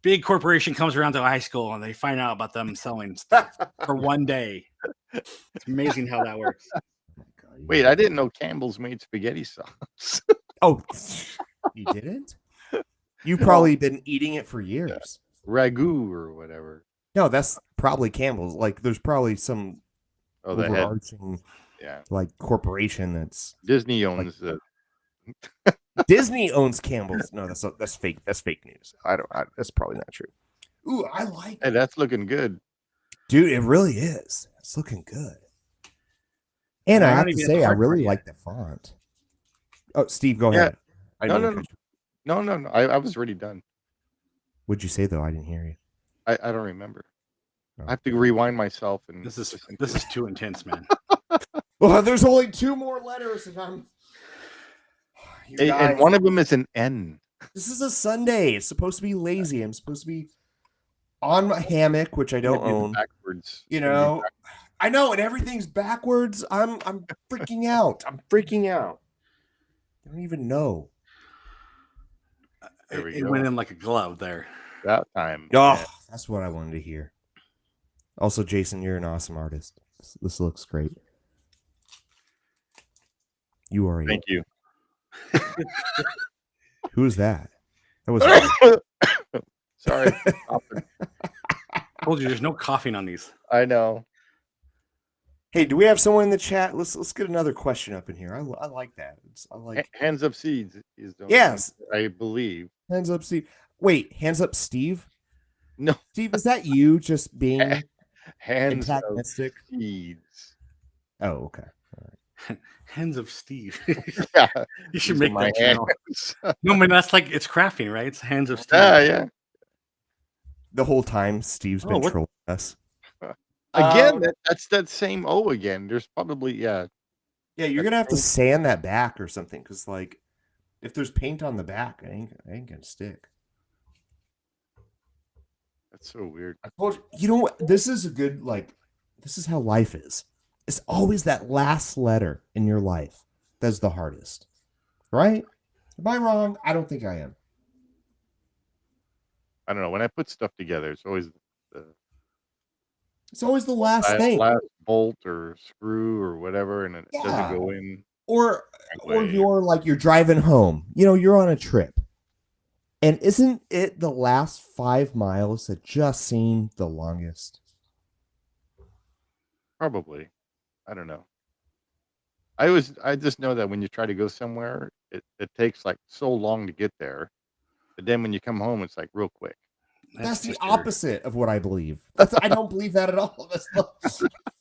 Big corporation comes around to high school and they find out about them selling stuff for one day. It's amazing how that works. Wait, I didn't know Campbell's made spaghetti sauce. Oh, you didn't? You've probably been eating it for years. Ragu or whatever. No, that's probably Campbell's. Like, there's probably some Oh, the head. overarching Yeah. like corporation that's Disney owns the. Disney owns Campbell's. No, that's fake. That's fake news. That's probably not true. Ooh, I like Hey, that's looking good. Dude, it really is. It's looking good. And We're I not have to even at say, the I hard part really yet. like the font. Oh, Steve, go Yeah. ahead. I No, didn't no, mean no. to cut you. No. I was already done. What'd you say though? I didn't hear you. I don't remember. Oh. I have to rewind myself and This is listen to this it. is too intense, man. Well, there's only 2 more letters, and I'm. You And guys, one of them is an N. this is a Sunday. It's supposed to be lazy. I'm supposed to be on my hammock, which I don't Gonna do the own. backwards. You Gonna do know, I know, and everything's backwards. I'm freaking out. I'm freaking out. I don't even know. There we It go. went in like a glove there. that time. Oh, Yeah. that's what I wanted to hear. Also, Jason, you're an awesome artist. This looks great. You are. Thank you. Who is that? That was. Sorry. Told you there's no coughing on these. I know. Hey, do we have someone in the chat? Let's get another question up in here. I like that. I like Hands up seeds is the Yes. I believe. hands up, Steve. Wait, hands up, Steve. No. Steve, is that you just being Hands of antagonistic? seeds. Oh, okay. Hands of Steve. Yeah. You should These are make my that channel. hands. No, man, that's like it's crafting, right? It's Hands of Steve. Yeah. The whole time, Steve's been what- trolling us. Again, that's that same O again. There's probably Yeah, you're gonna have to sand that back or something, because like, if there's paint on the back, it ain't gonna stick. That's so weird. I told you, you know what? This is a good, like, this is how life is. It's always that last letter in your life that's the hardest, right? Am I wrong? I don't think I am. I don't know. When I put stuff together, it's always the It's always the last thing. last bolt or screw or whatever, and it Yeah. doesn't go in. Or way. you're driving home. You're on a trip. And isn't it the last 5 miles that just seem the longest? Probably. I don't know. I just know that when you try to go somewhere, it takes like so long to get there, but then when you come home, it's like real quick. That's the for sure. opposite of what I believe. I don't believe that at all.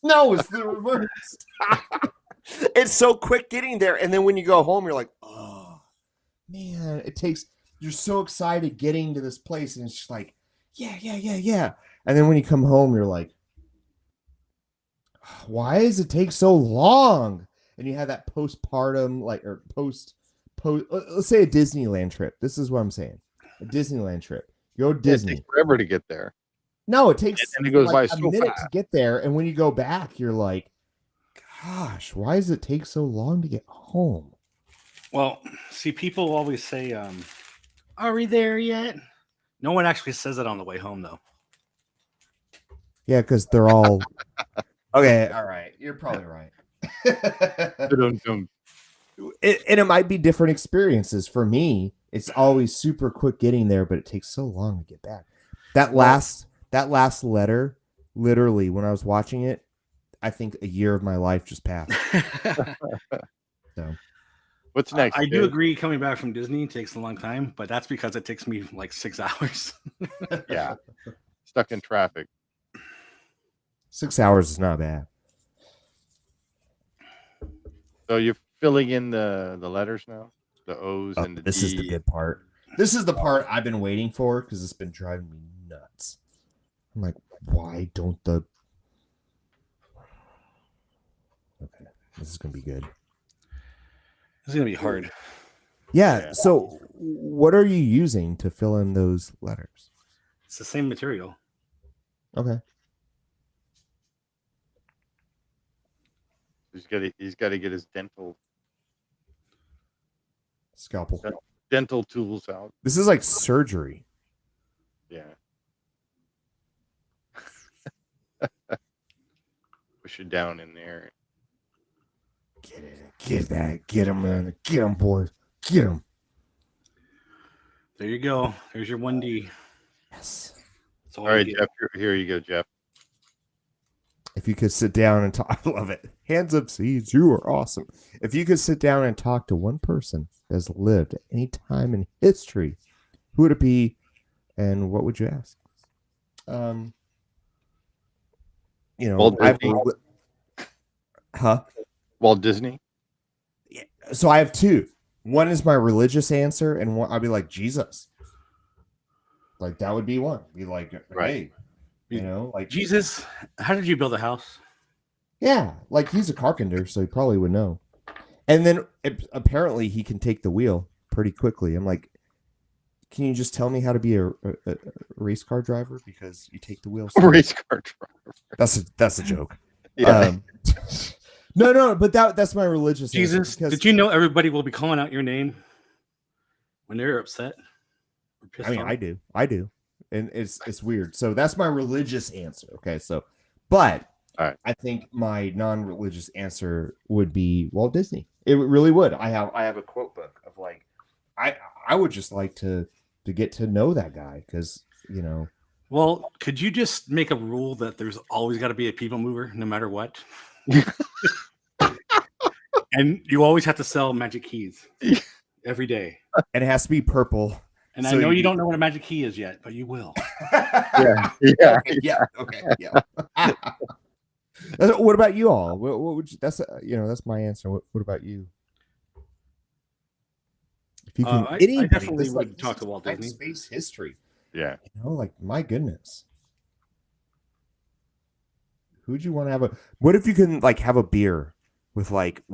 No, it's the reverse. It's so quick getting there, and then when you go home, you're like, oh man, you're so excited getting to this place, and it's just like, yeah. And then when you come home, you're like, why does it take so long? And you have that postpartum, or post, let's say a Disneyland trip. This is what I'm saying. A Disneyland trip. You go to Disney. It takes forever to get there. No, it takes And it goes like by a so minute fast. to get there. And when you go back, you're like, gosh, why does it take so long to get home? Well, see, people always say, "Are we there yet?" No one actually says it on the way home, though. Yeah, because they're all okay. All right, you're probably right. Dum-dum. And it might be different experiences. For me, it's always super quick getting there, but it takes so long to get back. That last letter, literally, when I was watching it, I think a year of my life just passed. So, What's next? I do Dave? agree. Coming back from Disney takes a long time, but that's because it takes me like 6 hours. Yeah, stuck in traffic. 6 hours is not bad. So you're filling in the letters now, the O's and the This D. is the good part. This is the part I've been waiting for because it's been driving me nuts. I'm like, why don't the... Okay, this is going to be good. It's gonna be hard. Yeah, so what are you using to fill in those letters? It's the same material. Okay. He's got to get his Scalpel. dental tools out. This is like surgery. Yeah. Push it down in there. Get it. Get that. Get him, man. Get him, boys. Get him. There you go. There's your 1D. Yes. That's All right, you Jeff. Here you go, Jeff. If you could sit down and talk, I love it. Hands up, seeds. You are awesome. If you could sit down and talk to one person that's lived at any time in history, who would it be, and what would you ask? Walt Disney. Huh? Walt Disney. So I have two. One is my religious answer, and one I'd be like Jesus. Like that would be one. Be like, Right. hey, like Jesus, how did you build a house? Yeah, like he's a carpenter, so he probably would know. And then apparently he can take the wheel pretty quickly. I'm like, can you just tell me how to be a race car driver because you take the wheel? Race car driver. That's a joke. Yeah. No, but that's my religious Jesus, answer because, did you know everybody will be calling out your name when they're upset? Or pissed I mean, off? I do, and it's weird. So that's my religious answer. Okay, so but All right. I think my non-religious answer would be Walt Disney. It really would. I have a quote book of like, I would just like to get to know that guy because Well, could you just make a rule that there's always got to be a people mover, no matter what? And you always have to sell magic keys every day. and it has to be purple. And So I know you don't know what a magic key is yet, but you will. Yeah. Okay. What about you all? What would you, that's my answer. What about you? If you can, I anybody, definitely this, would this talk is to Walt like Disney. space history. Yeah. Like my goodness. Who'd you want to have what if you can like have a beer with like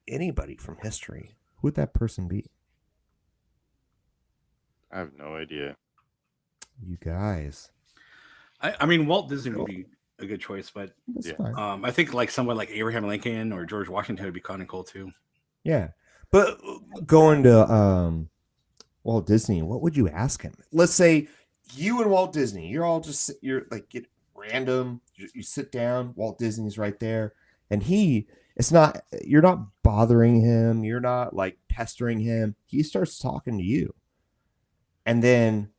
anybody from history? Who would that person be? I have no idea. You guys. I mean, Walt Disney would be a good choice, but That's Yeah. fine. I think like someone like Abraham Lincoln or George Washington would be kind of cool too. Yeah. But going to Walt Disney, what would you ask him? Let's say you and Walt Disney, you're like get random, you sit down, Walt Disney's right there, and you're not bothering him, you're not like pestering him. He starts talking to you. And then,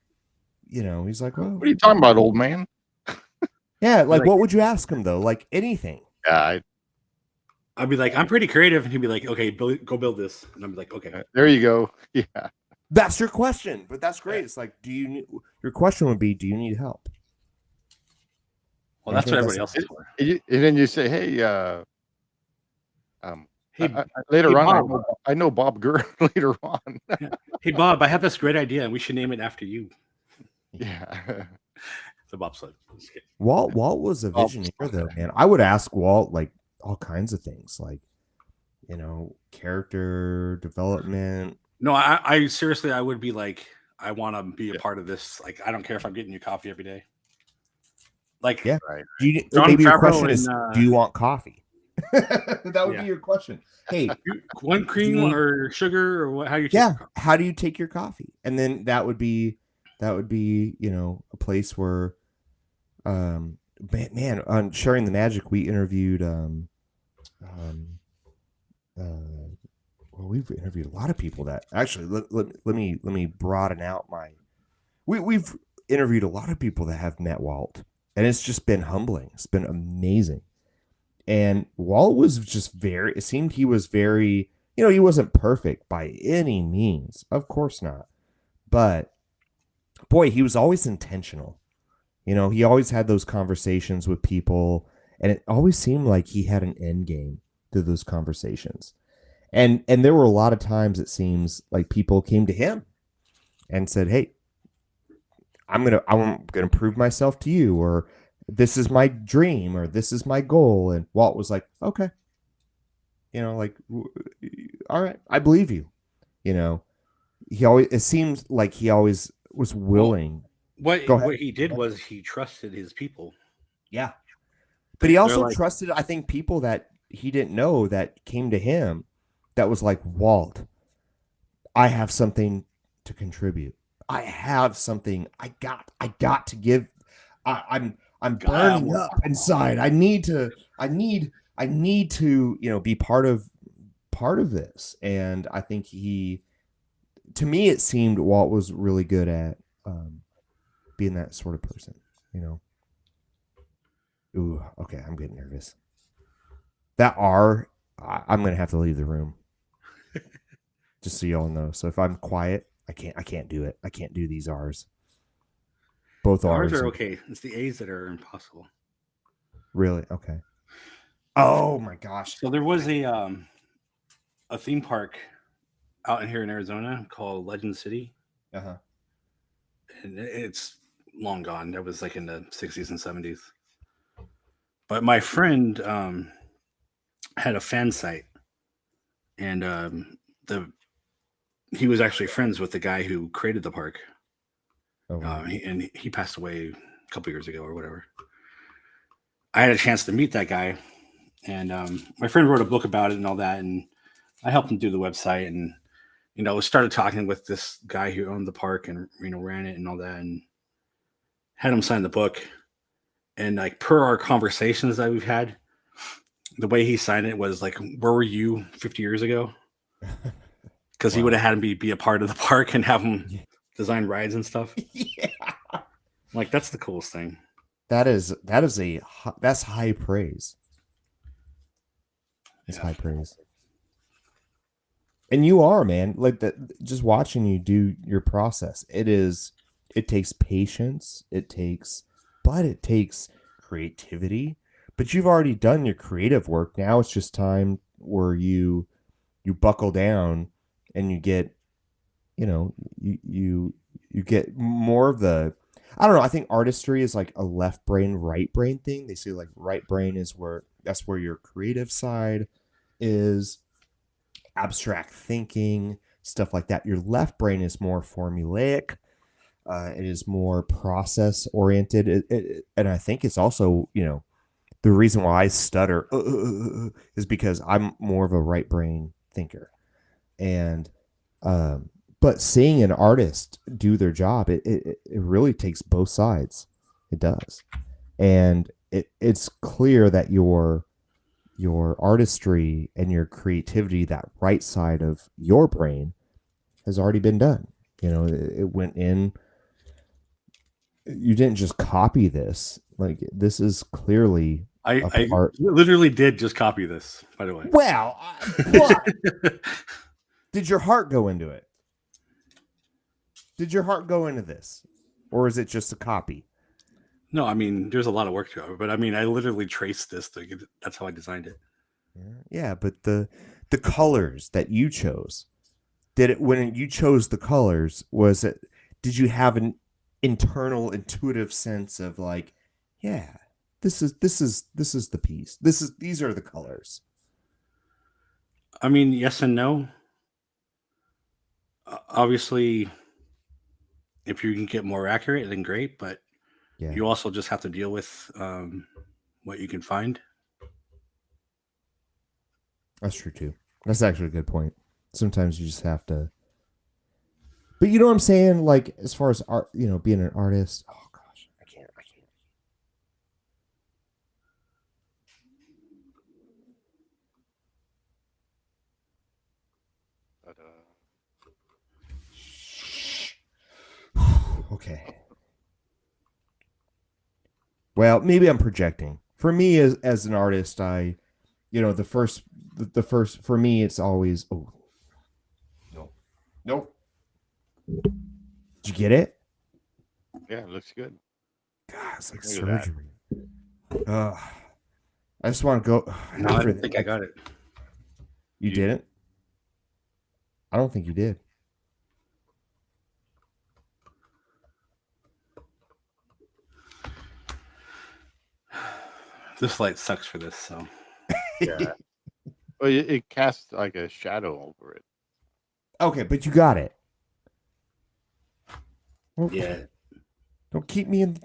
he's like, well, What are you talking about, old man? yeah, like what would you ask him though? Like anything. Yeah. I'd be like, I'm pretty creative, and he'd be like, okay, go build this, and I'd be like, okay. There you go. Yeah. That's your question, but that's great. It's like, your question would be, do you need help? Well, And I that's what think everybody else is for. And then you say, hey, Hey, later hey, on, Bob. I know Bob Gurr later on. Hey, Bob, I have this great idea, and we should name it after you. Yeah. The bobsled. Walt was a visionary though, man. I would ask Walt like all kinds of things, like, you know, character development. No, I seriously, I would be like, I want to be a part of this. Like, I don't care if I'm getting you coffee every day. Like, Yeah. Right. Do you, Jon maybe your Favreau question and, is, do you want coffee? That would Yeah. be your question. Hey, one cream or sugar or what? How you take yeah, your coffee? how do you take your coffee? And then that would be, you know, a place where, man, on Sharing the Magic, we interviewed, well, we've interviewed a lot of people that actually, let me broaden out my, we've interviewed a lot of people that have met Walt, and it's just been humbling. It's been amazing. And Walt was just it seemed he was very, you know, he wasn't perfect by any means. Of course not. But boy, he was always intentional. You know, he always had those conversations with people, and it always seemed like he had an end game to those conversations. And there were a lot of times it seems like people came to him and said, "Hey, I'm gonna prove myself to you," or "This is my dream," or "This is my goal." And Walt was like, "Okay, you know, like, all right, I believe you." You know, it seems like he always was willing. Go ahead. What he did was he trusted his people. Yeah. But he also like- trusted, I think, people that he didn't know that came to him that was like, "Walt, I have something to contribute. I have something I got to give. I'm burning up inside. I need to, you know, be part of this." And I think to me, it seemed Walt was really good at being that sort of person, you know. Ooh, okay, I'm getting nervous. I'm gonna have to leave the room. Just so y'all know. So if I'm quiet, I can't do it. I can't do these R's. Both The R's R's are okay. It's the A's that are impossible. Really? Okay. Oh my gosh. So there was a theme park out in here in Arizona called Legend City. Uh-huh. And it's long gone. That was like in the 60s and 70s. But my friend had a fan site, and he was actually friends with the guy who created the park. Oh, wow. And he passed away a couple years ago or whatever. I had a chance to meet that guy, and my friend wrote a book about it and all that, and I helped him do the website, and you know, started talking with this guy who owned the park and, you know, ran it and all that, and had him sign the book. And like per our conversations that we've had, the way he signed it was like, "Where were you 50 years ago?" Because he would have had me be a part of the park and have him design rides and stuff. Yeah. Like, that's the coolest thing. That's high praise. It's high praise. And you are, man, like that, just watching you do your process. It takes patience. It takes creativity, but you've already done your creative work. Now it's just time where you buckle down and you get, you know, you get more of the, I don't know. I think artistry is like a left brain, right brain thing. They say like right brain is that's where your creative side is, abstract thinking, stuff like that. Your left brain is more formulaic. It is more process oriented. And I think it's also, you know, the reason why I stutter is because I'm more of a right brain thinker. And, but seeing an artist do their job, it really takes both sides. It does. And it's clear that your artistry and your creativity, that right side of your brain, has already been done. You know, it went in. You didn't just copy this. Like, this is clearly I part. literally did just copy this, by the way. Well, but did your heart go into it? Did your heart go into this, or is it just a copy? No, I mean, there's a lot of work to it, but I mean, I literally traced this to get, that's how I designed it. Yeah, but the colors that you chose, did it when you chose the colors? Was it? Did you have an internal intuitive sense of like, yeah, this is the piece. These are the colors. I mean, yes and no. Obviously, if you can get more accurate, then great. But Yeah, you also just have to deal with what you can find. that's true too. That's actually a good point. Sometimes you just have to. But you know what I'm saying? Like as far as art, being an artist. Oh gosh, I can't. But, Okay. Well, maybe I'm projecting. For me, as an artist, the first for me, it's always nope. Did you get it? yeah, it looks good. God, it's like Look at that. surgery. I just want to go. No, I don't think I got it. You didn't? I don't think you did. This light sucks for this, so Yeah. Well, it casts like a shadow over it. Okay, but you got it. Well, yeah. don't keep me in.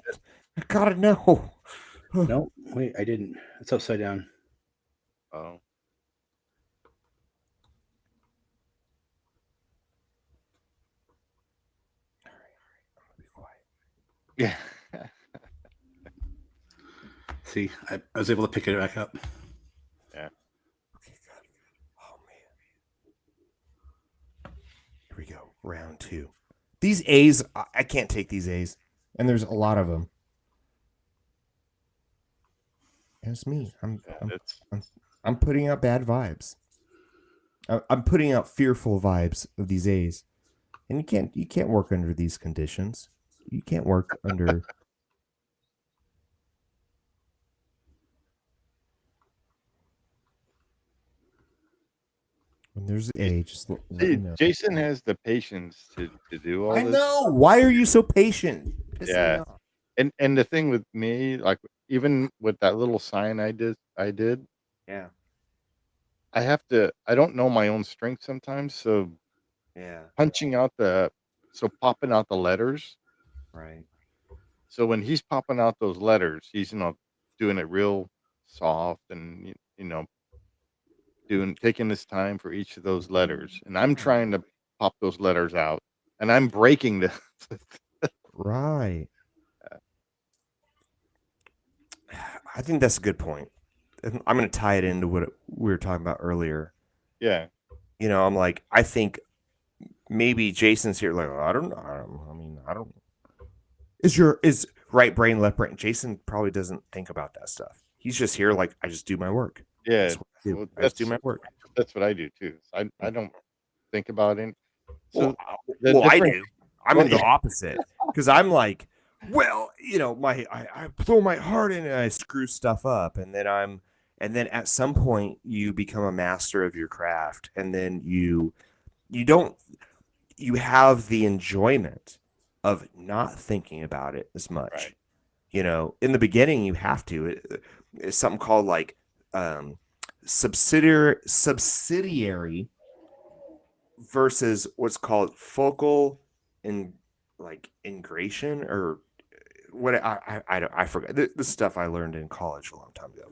I gotta know. No, wait, I didn't. It's upside down. Oh, Be quiet. yeah. See, I was able to pick it back up. Okay, good. Oh man. Here we go. Round 2. These A's, I can't take these A's, and there's a lot of them. That's me. I'm putting out bad vibes. I'm putting out fearful vibes of these A's, and you can't work under these conditions. You can't work under. When there's A, just let me know. Jason has the patience to do all I this. know. Why are you so patient? Pissing me Yeah. off. And the thing with me, like even with that little sign I did, Yeah. I don't know my own strength sometimes. So Yeah. popping out the letters. Right. So when he's popping out those letters, he's, doing it real soft and, taking his time for each of those letters. And I'm trying to pop those letters out and I'm breaking the, Right. I think that's a good point. And I'm going to tie it into what we were talking about earlier. yeah. I'm like, I think maybe Jason's here. Like, I don't know. I don't. Is right brain, left brain? Jason probably doesn't think about that stuff. He's just here. Like, I just do my work. Yeah. That's what I do. Well, I just do my work. That's what I do too. I don't think about it. So Well, I different- do. I'm in the opposite because I'm like, well, I throw my heart in and I screw stuff up, and then at some point you become a master of your craft, and then you have the enjoyment of not thinking about it as much. Right. In the beginning you have to. It's something called like subsidiary versus what's called focal and like ingration or what I forgot the stuff I learned in college a long time ago.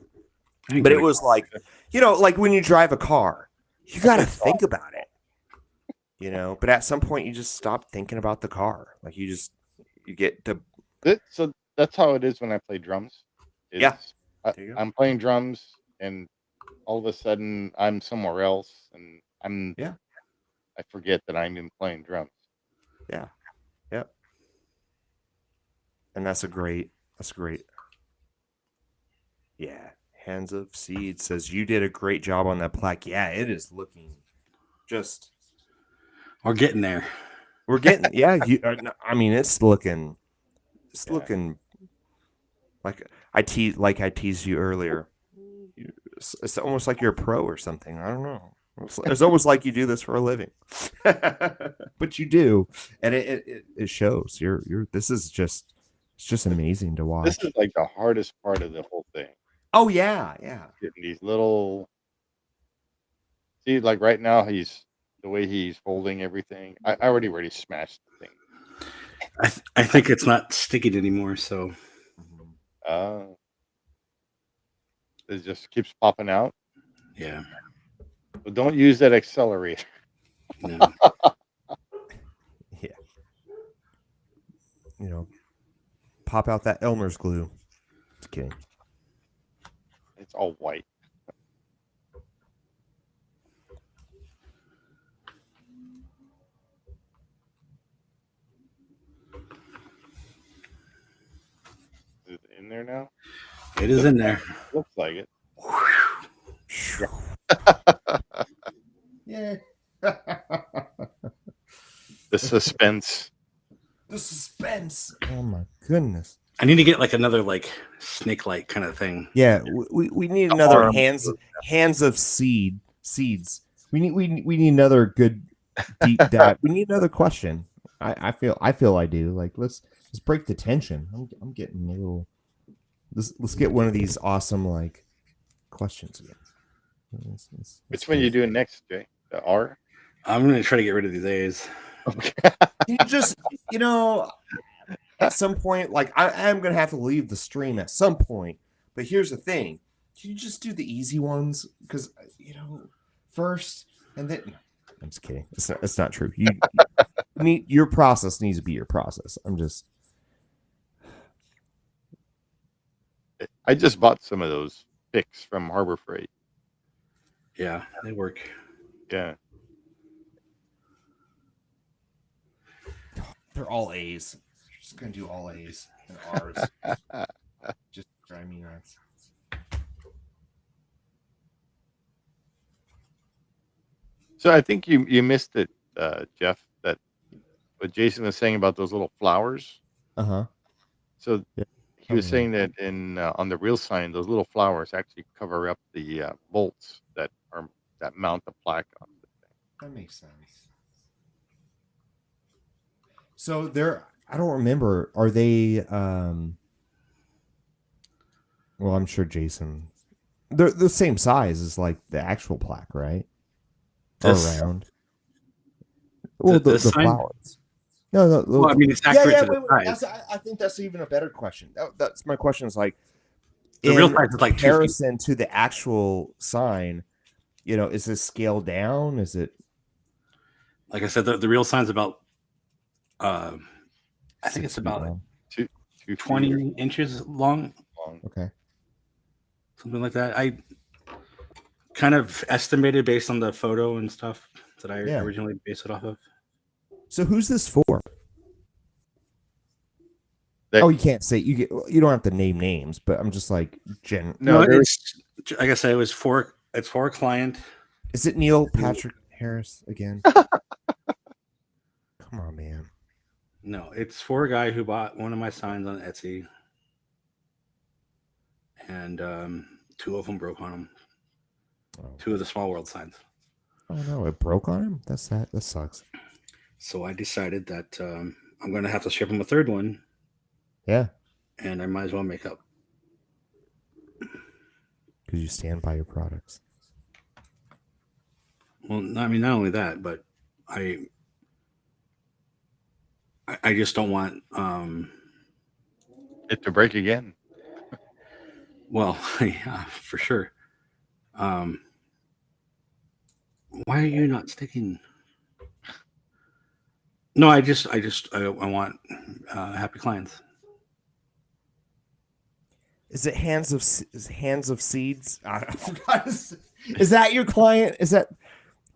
But it was like, like when you drive a car, you got to think about it. But at some point you just stop thinking about the car. Like you get the So that's how it is when I play drums. Yeah. I'm playing drums and all of a sudden I'm somewhere else and I forget that I'm even playing drums. Yeah. Yep. And that's great. Yeah. Hands of Seed says you did a great job on that plaque. Yeah, it is looking just. We're getting there. We're getting. Yeah, I mean, it's looking. It's Yeah. looking like I teased you earlier. It's almost like you're a pro or something. I don't know. It's almost like you do this for a living, but you do, and it shows. This is just it's just amazing to watch. This is like the hardest part of the whole thing. Oh yeah. Getting these little. See, like right now, the way he's holding everything. I already smashed the thing. I think it's not sticking anymore. So It just keeps popping out. yeah. But don't use that accelerator. No. Yeah. Pop out that Elmer's glue. Just kidding. It's all white. Is it in there now? It is in there. Looks like it. Yeah. The suspense. The suspense. Oh my goodness. I need to get like another like snake light kind of thing. Yeah, we need another arm. hands of seeds. We need another good deep dive. We need another question. I feel I do. Like let's break the tension. I'm getting a little. Let's get one of these awesome like questions again. Which one you doing next, Jay? The R? I'm gonna try to get rid of these A's. Okay. You just at some point, like I'm gonna have to leave the stream at some point. But here's the thing: can you just do the easy ones? Because first and then. No, I'm just kidding. It's not true. You need your process needs to be your process. I just bought some of those picks from Harbor Freight. Yeah, they work. Yeah. They're all A's. Just gonna do all A's and R's. Just drive me nuts. So I think you missed it, Jeff, that what Jason was saying about those little flowers. Uh-huh. So Yeah. he was saying that on the real sign, those little flowers actually cover up the bolts that mount the plaque on the thing. That makes sense. So I don't remember, are they well, I'm sure Jason, they're the same size as like the actual plaque, right? Or This- round. Well, the sign? flowers. No. Well, I mean, it's accurate to the wait. size. I think that's even a better question. That's my question. Is like The real in size is like 2 feet. comparison to the actual sign. Is this scaled down? Is it? Like I said, the real sign's about. I think 6 it's feet about long? 2 feet 20 inches long, long. Okay. something like that. I kind of estimated based on the photo and stuff that I Yeah. originally based it off of. So who's this for? That- You can't say you don't have to name names, but I'm just like No, there it's like I said, it's for a client. Is it Neil Patrick Harris again? Come on, man. No, it's for a guy who bought one of my signs on Etsy, and 2 of them broke on him. Oh. 2 of the Small World signs. Oh no, it broke on him. That sucks. So I decided that I'm going to have to ship him a 3rd one, Yeah, and I might as well make up. because you stand by your products. Well, I mean, not only that, but I just don't want. it to break again. Well, yeah, for sure. Why are you not sticking? No, I want happy clients. Is it Hands of Seeds? I forgot. Is that your client? Is that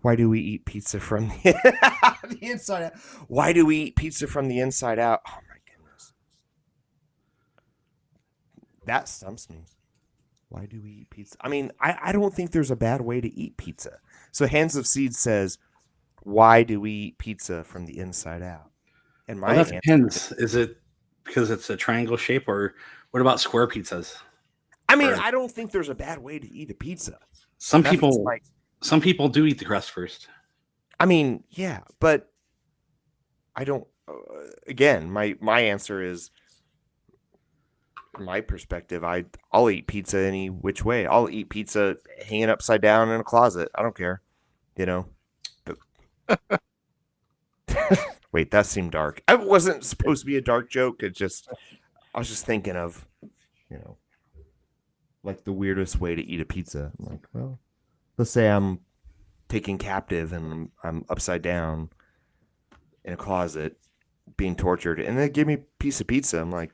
why do we eat pizza from the inside out? Why do we eat pizza from the inside out? Oh my goodness, that stumps me. Why do we eat pizza? I mean, I don't think there's a bad way to eat pizza. So Hands of Seeds says, why do we eat pizza from the inside out? And my Well, that answer, depends. Is it because it's a triangle shape, or what about square pizzas? I mean, Or I don't think there's a bad way to eat a pizza. some That's people, my, some people do eat the crust first. I mean, yeah, but I don't. Again, my answer is, from my perspective, I'll eat pizza any which way. I'll eat pizza hanging upside down in a closet. I don't care, you know. But wait, that seemed dark. It wasn't supposed to be a dark joke. I was just thinking of, you know, like the weirdest way to eat a pizza. I'm like, well, let's say I'm taken captive and I'm upside down in a closet being tortured, and they give me a piece of pizza. I'm like,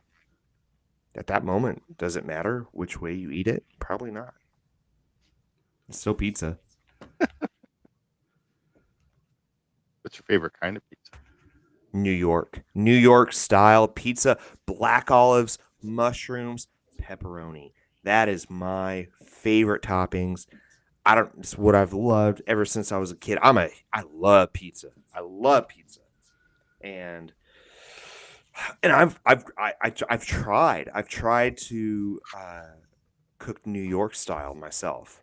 at that moment, does it matter which way you eat it? Probably not. It's still pizza. What's your favorite kind of pizza? New York style pizza, black olives, mushrooms, pepperoni. That is my favorite toppings. It's what I've loved ever since I was a kid. I love pizza. I love pizza. And I've tried to cook New York style myself.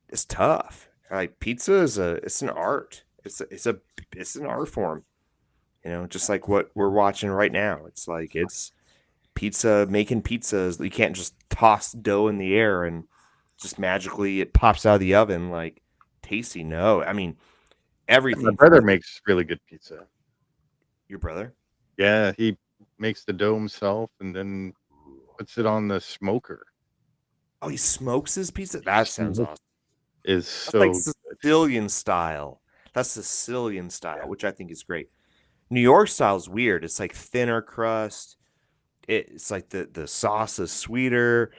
It's tough. Like pizza it's an art. It's an art form. You know, just like what we're watching right now. It's pizza, making pizzas. You can't just toss dough in the air and just magically it pops out of the oven like tasty. No, I mean everything. My brother makes really good pizza. Your brother? Yeah, he makes the dough himself and then puts it on the smoker. Oh, he smokes his pizza? That sounds awesome. Is That's so like good. Sicilian style. That's Sicilian style, which I think is great. New York style is weird. It's like thinner crust. It's like the sauce is sweeter.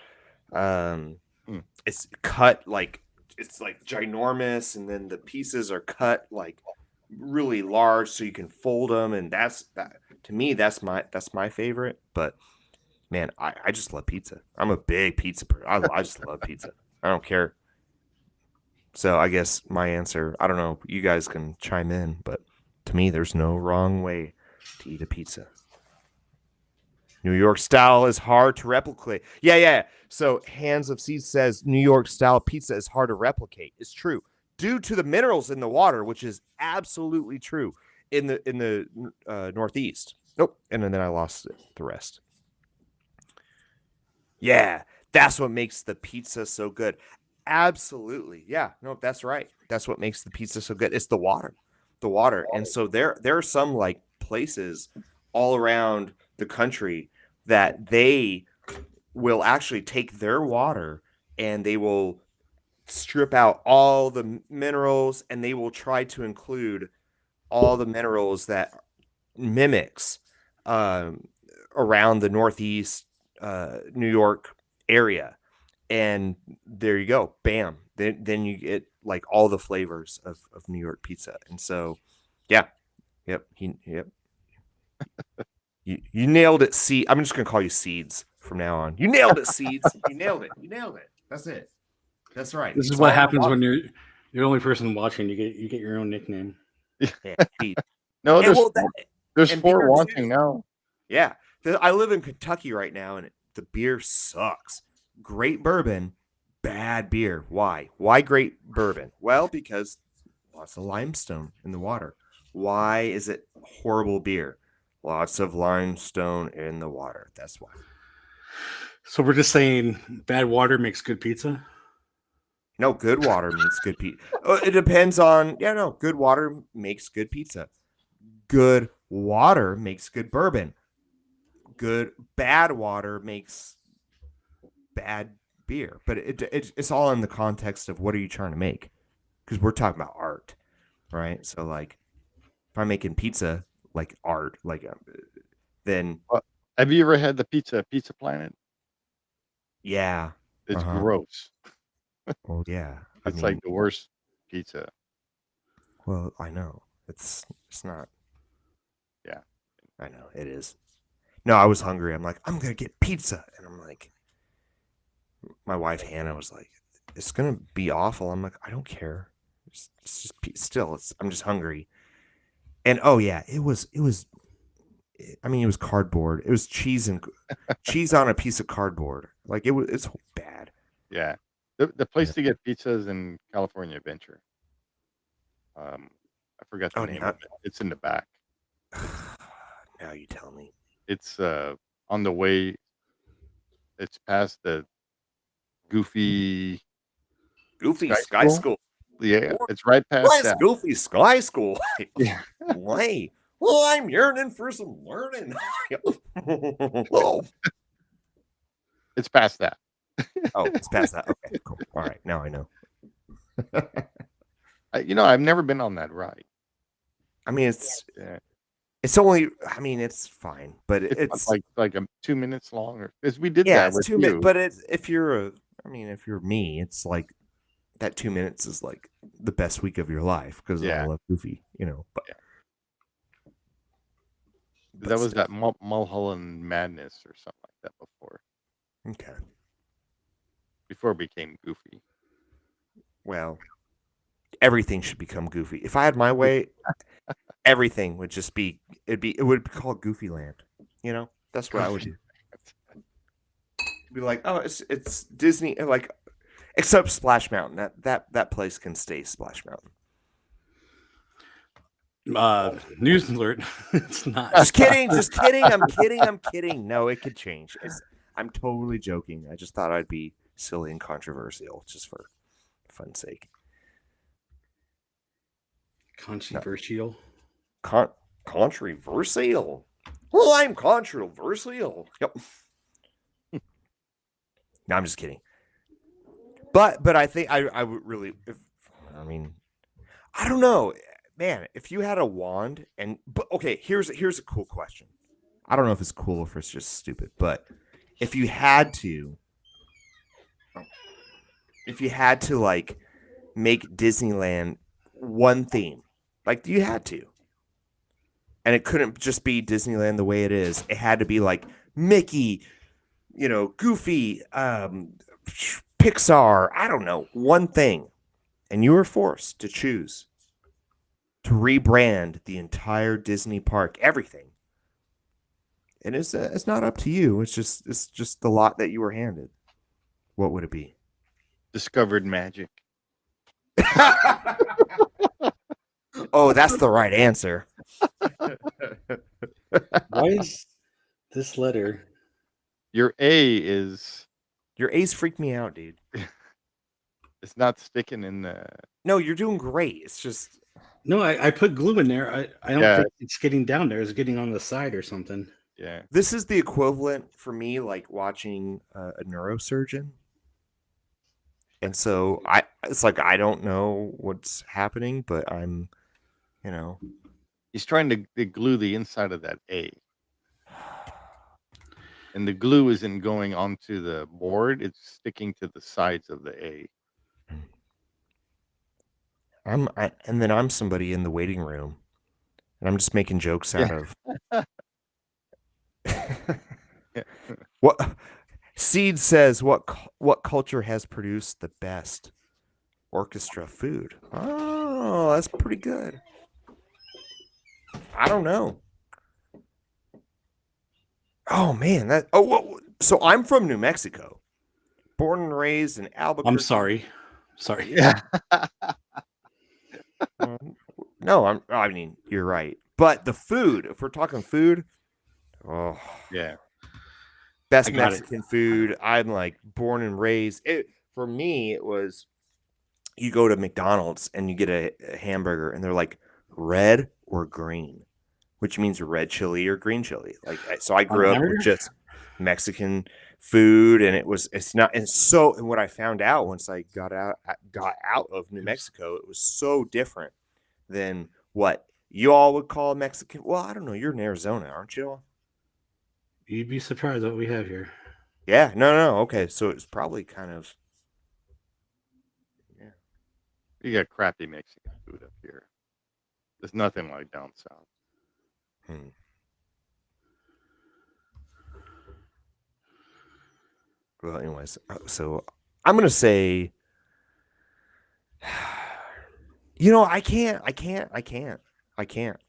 It's cut like it's like ginormous, and then the pieces are cut like really large, so you can fold them. And that to me, that's my favorite. But man, I just love pizza. I'm a big pizza person. I just love pizza. I don't care. So I guess my answer, I don't know, you guys can chime in, but to me, there's no wrong way to eat a pizza. New York style is hard to replicate. Yeah. So Hands of Seeds says New York style pizza is hard to replicate. It's true. Due to the minerals in the water, which is absolutely true in the Northeast. Nope. And then I lost the rest. Yeah, that's what makes the pizza so good. Absolutely. Yeah, no, that's right. That's what makes the pizza so good. It's the water. The water. And so there are some like places all around the country that they will actually take their water and they will strip out all the minerals and they will try to include all the minerals that mimics around the Northeast New York area. And there you go. Bam. Then you get like all the flavors of New York pizza. And so, yeah. Yep. You nailed it. I'm just going to call you Seeds from now on. You nailed it, Seeds. You nailed it. That's it. That's right. This is It's what all happens water. when you're the only person watching. You get your own nickname. Yeah, Seeds. No, And there's and 4 beer, watching too. now. Yeah. I live in Kentucky right now, and the beer sucks. Great bourbon, bad beer. Why? Why great bourbon? Well, because lots of limestone in the water. Why is it horrible beer? Lots of limestone in the water. That's why. So we're just saying bad water makes good pizza. No, good water makes good pizza. It depends on, good water makes good pizza. Good water makes good bourbon. Bad water makes bad beer. But it's all in the context of what are you trying to make? Because we're talking about art, right? So like, if I'm making pizza like art, like then Have you ever had the Pizza Planet? yeah, It's gross. well, yeah. It's like the worst pizza. Well, I know it's not. Yeah, I know it is. No, I was hungry. I'm like, I'm gonna get pizza, and I'm like, my wife Hannah was like, "It's gonna be awful." I'm like, "I don't care. It's just still. I'm just hungry." And oh yeah, it was. I mean, it was cardboard. It was cheese on a piece of cardboard. Like it was. It's bad. Yeah. The place to get pizza is in California Adventure. I forgot the Oh, name of it. It's in the back. Now you tell me. It's on the way. It's past the Goofy Sky School. Yeah, it's right past that. Goofy Sky School. Yeah. Why? Well, I'm yearning for some learning. Oh, It's past that. it's past that. Okay, cool. All right, now I know. I've never been on that ride. I mean, it's only. I mean, it's fine, but it's like 2 minutes long, because we did yeah, that it's with 2 minutes. you. But if you're me, it's like that 2 minutes is like the best week of your life because I love Goofy. But that was that Mulholland Madness or something like that before. Okay. Before it became Goofy. Well, everything should become Goofy. If I had my way, everything would just be. It would be called Goofy Land. That's what I would do. Be like, oh, it's Disney, like, except Splash Mountain. That place can stay Splash Mountain. News alert. It's not. Just kidding. I'm kidding. No, it could change. I'm totally joking. I just thought I'd be silly and controversial just for fun's sake. Controversial. Controversial. Well, I'm controversial. Yep. No, I'm just kidding. But I think I would really. I don't know, man. If you had a wand but okay, here's a cool question. I don't know if it's cool or if it's just stupid, but if you had to like make Disneyland one theme, like you had to, and it couldn't just be Disneyland the way it is. It had to be like Mickey, Goofy, Pixar. I don't know, one thing, and you were forced to choose to rebrand the entire Disney park, everything. And it's not up to you. It's just the lot that you were handed. What would it be? Discovered Magic. Oh, that's the right answer. Why is this letter? Your A's freaked me out, dude. It's not sticking in the. No, you're doing great. It's just. No, I put glue in there. I don't think it's getting down there. It's getting on the side or something. Yeah. This is the equivalent for me, like watching a neurosurgeon. And so it's like I don't know what's happening, but I'm, He's trying to glue the inside of that A. And the glue isn't going onto the board, it's sticking to the sides of the A. And then I'm somebody in the waiting room, and I'm just making jokes out of what Seed says. What culture has produced the best orchestra food? Oh, that's pretty good. I don't know. Oh man, so I'm from New Mexico, born and raised in Albuquerque. I'm sorry. Yeah. No, I mean, you're right. But the food, if we're talking food, Yeah. Best Mexican food. I'm like born and raised. For me, it was you go to McDonald's and you get a hamburger and they're like red or green, which means red chili or green chili. Like, so I grew up with just Mexican food, and it's not. And what I found out once I got out of New Mexico, it was so different than what you all would call Mexican. Well, I don't know. You're in Arizona, aren't you all? You'd be surprised what we have here. Yeah. No. Okay. So it's probably kind of. Yeah. You got crappy Mexican food up here. There's nothing like down south. Well, anyways, so I'm gonna say, I can't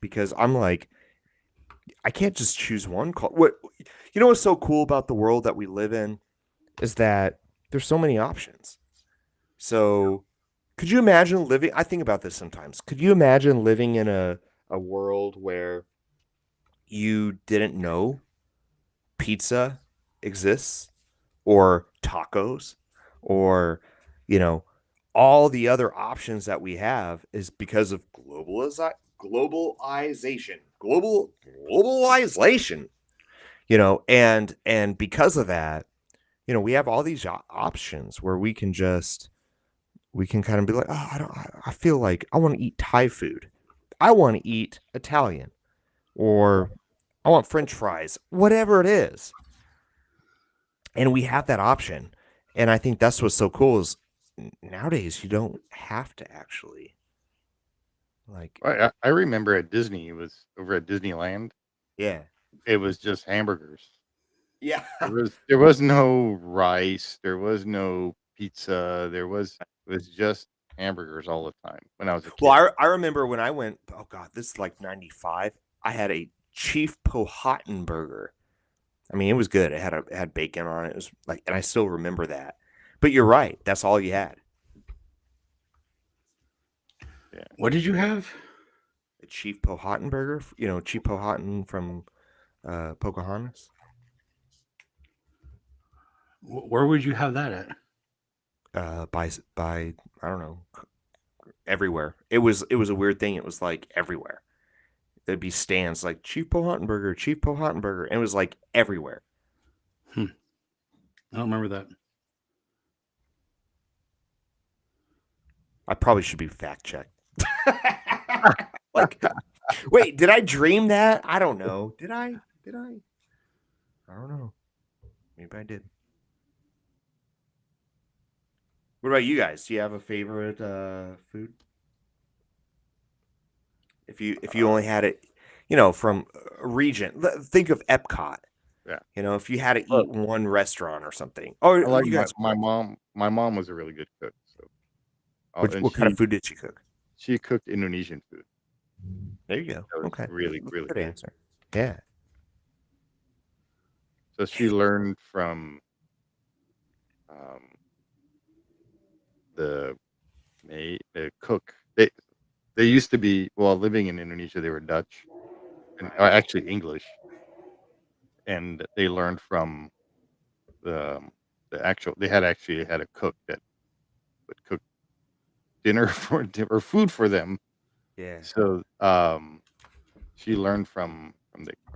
because I'm like, I can't just choose one. What what's so cool about the world that we live in is that there's so many options. So, could you imagine living? I think about this sometimes. Could you imagine living in a world where you didn't know pizza exists or tacos or, you know, all the other options that we have is because of globalization, and because of that, we have all these options where we can kind of be like, oh, I feel like I want to eat Thai food. I want to eat Italian or I want French fries, whatever it is. And we have that option. And I think that's what's so cool is nowadays you don't have to actually like, I remember at Disney, it was over at Disneyland. yeah. It was just hamburgers. Yeah. There was no rice. There was no pizza. It was just hamburgers all the time when I was a kid. Well, I remember when I went, oh God, this is like 95. I had a Chief Powhatan burger. I mean, it was good. It had bacon on it. It was like, and I still remember that. But you're right. That's all you had. Yeah. What did you have? A Chief Powhatan burger. Chief Powhatan from Pocahontas. Where would you have that at? By I don't know, everywhere. It was a weird thing. It was like everywhere. There'd be stands like Chief Powhatan burger, Chief Powhatan burger, and it was like everywhere. I don't remember that. I probably should be fact checked. Like, wait, did I dream that? I don't know. Did I? I don't know. Maybe I did. What about you guys? Do you have a favorite food? If you only had it, from a region, think of Epcot. Yeah. If you had to eat Look. one restaurant or something. Or I like you guys, my mom. My mom was a really good cook. So, and what kind of food did she cook? she cooked Indonesian food. There you go. That was Okay. really, really Good good. answer. Yeah. So she learned from the cook. They used to be, well, living in Indonesia. They were Dutch and actually English, and they learned from the actual. They had actually had a cook that would cook dinner or food for them. Yeah. So she learned from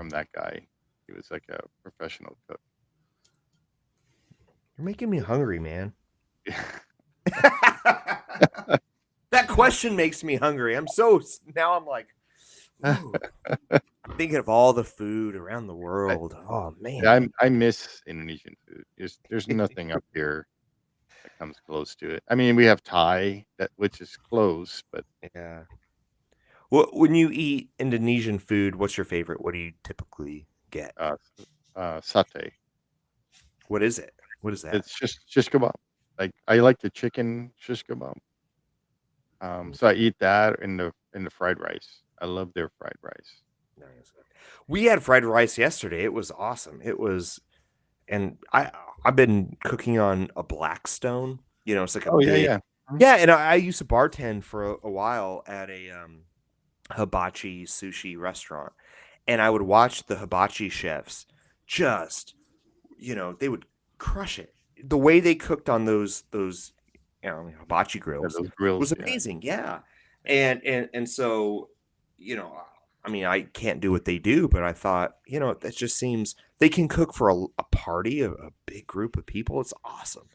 that guy. He was like a professional cook. You're making me hungry, man. That question makes me hungry. Now I'm like, ooh. I'm thinking of all the food around the world. Oh man. Yeah, I miss Indonesian food. There's nothing up here that comes close to it. I mean, we have Thai which is close, but Yeah. Well, when you eat Indonesian food, what's your favorite? What do you typically get? satay. What is it? What is that? It's just shish kebab. Like I like the chicken shish kebab. So I eat that in the fried rice. I love their fried rice. Nice. We had fried rice yesterday. It was awesome. And I've been cooking on a Blackstone. It's like a big, Yeah. yeah. And I used to bartend for a while at a hibachi sushi restaurant, and I would watch the hibachi chefs just, they would crush it. The way they cooked on those hibachi Yeah, grills those grills. was Yeah. amazing. Yeah. And so, I mean, I can't do what they do, but I thought, that just seems they can cook for a party, a big group of people. It's awesome.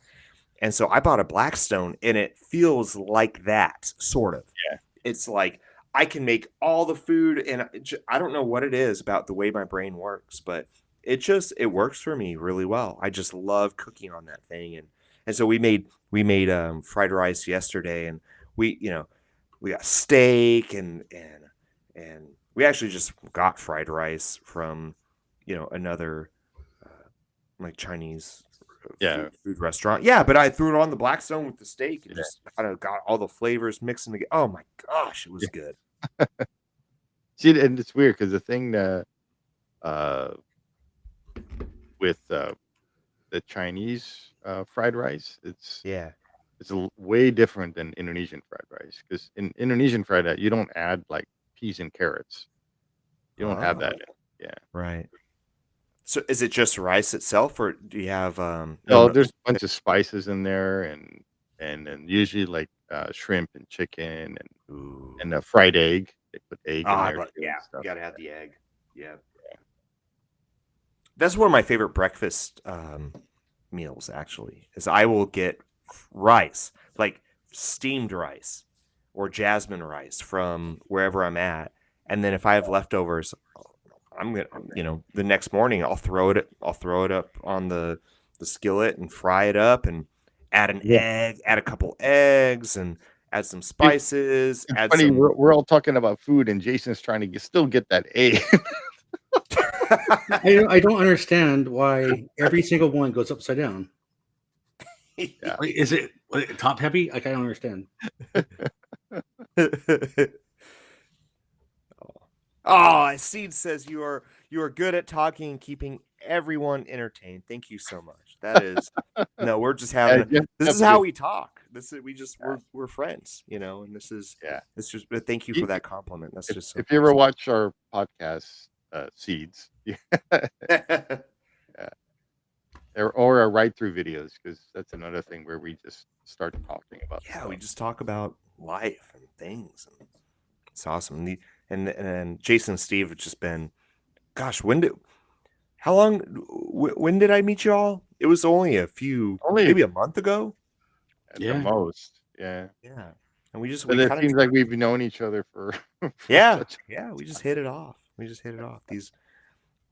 And so I bought a Blackstone, and it feels like that, sort of. Yeah. It's like I can make all the food, and I don't know what it is about the way my brain works, but it works for me really well. I just love cooking on that thing, and so we made fried rice yesterday, and we got steak and we actually just got fried rice from another like Chinese Yeah. food restaurant. Yeah, but I threw it on the Blackstone with the steak and Yeah. just kind of got all the flavors mixing together. Oh my gosh, it was good. See, and it's weird because the thing that uh, with the Chinese fried rice, Yeah. it's way different than Indonesian fried rice. Because in Indonesian fried rice, you don't add like peas and carrots. You don't have that. Yeah. Right. So is it just rice itself, or do you have No, there's a bunch of spices in there, and then usually like shrimp and chicken and a fried egg. They put egg in there. yeah, you gotta have the egg. Yeah. That's one of my favorite breakfast meals. Actually, is I will get rice, like steamed rice or jasmine rice from wherever I'm at, and then if I have leftovers, I'm gonna, the next morning I'll throw it up on the skillet and fry it up and add an egg, add a couple eggs, and add some spices. It's Add funny, some. we're all talking about food, and Jason's trying to still get that egg. I don't understand why every single one goes upside down. Yeah. Like, is it top heavy? Like, I don't understand. Seed says you are good at talking and keeping everyone entertained. Thank you so much. That is no, we're just having this is how we talk. We're friends, and this is it's just but thank you for that compliment. That's just so if you ever watch our podcast Seeds, or our ride through videos, because that's another thing where we just start talking about stuff. we just talk about life and things, and it's awesome. And Jason and Steve have just been, gosh, when did I meet you all? It was only maybe a month ago at the most. Yeah. And it seems like we've known each other for we just hit it off.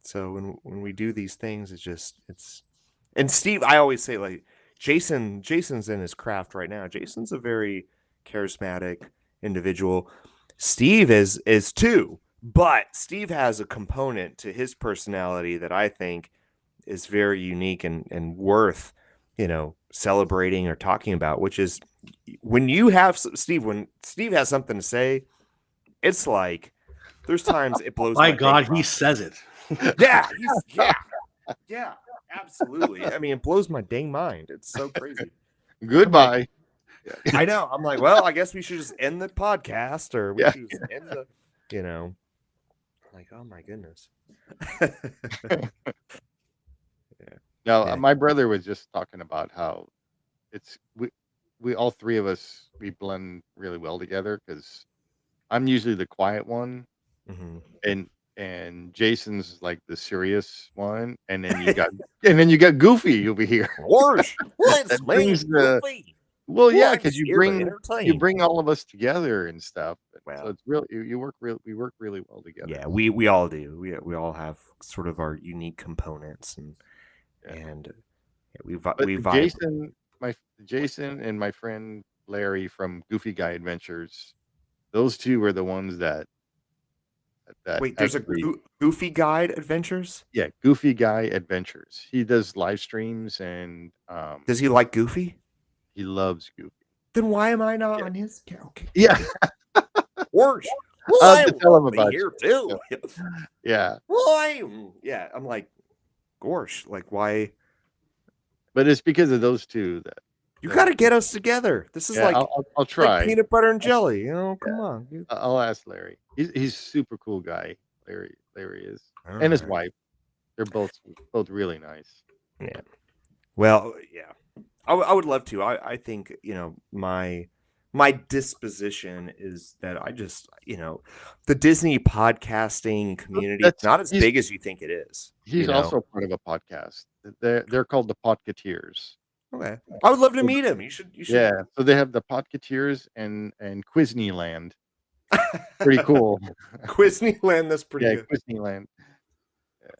So when we do these things, and Steve, I always say, like, Jason's in his craft right now. Jason's a very charismatic individual. Steve is too, but Steve has a component to his personality that I think is very unique and worth, celebrating or talking about, which is when Steve has something to say, it's like there's times it blows my God, he says it. Yeah, absolutely. I mean, it blows my dang mind. It's so crazy. Goodbye. I know. I'm like, well, I guess we should just end the podcast, or we should just end the, like, oh my goodness. No, my brother was just talking about how we all three of us, we blend really well together, because I'm usually the quiet one, and Jason's like the serious one, and then you got Goofy over here. Well, yeah, because you bring all of us together and stuff. So it's really we work really well together. Yeah, we all do. We all have sort of our unique components, and we vibe. Jason and my friend Larry from Goofy Guy Adventures, those two were the ones that Wait, there's a Goofy Guide Adventures? Yeah, Goofy Guy Adventures. He does live streams, and does he like Goofy? He loves Goofy. Then why am I not on his account? Yeah. Worse. I'll have to tell him about here too. Yeah. Why? Yeah, I'm like, gosh, like, why? But it's because of those two that you got to get us together. This is like I'll try. Like peanut butter and jelly. Come on. Dude. I'll ask Larry. He's super cool guy. Larry is, and his wife. They're both really nice. Yeah. Well, yeah. I would love to. I think, my disposition is that I just, the Disney podcasting community, it's not as big as you think it is. He's also part of a podcast. They're called the Podcateers. Okay. I would love to meet him. You should. Yeah. So they have the Podcateers and Quizneyland. Pretty cool. Quizneyland, that's pretty good. Quizneyland. Yeah.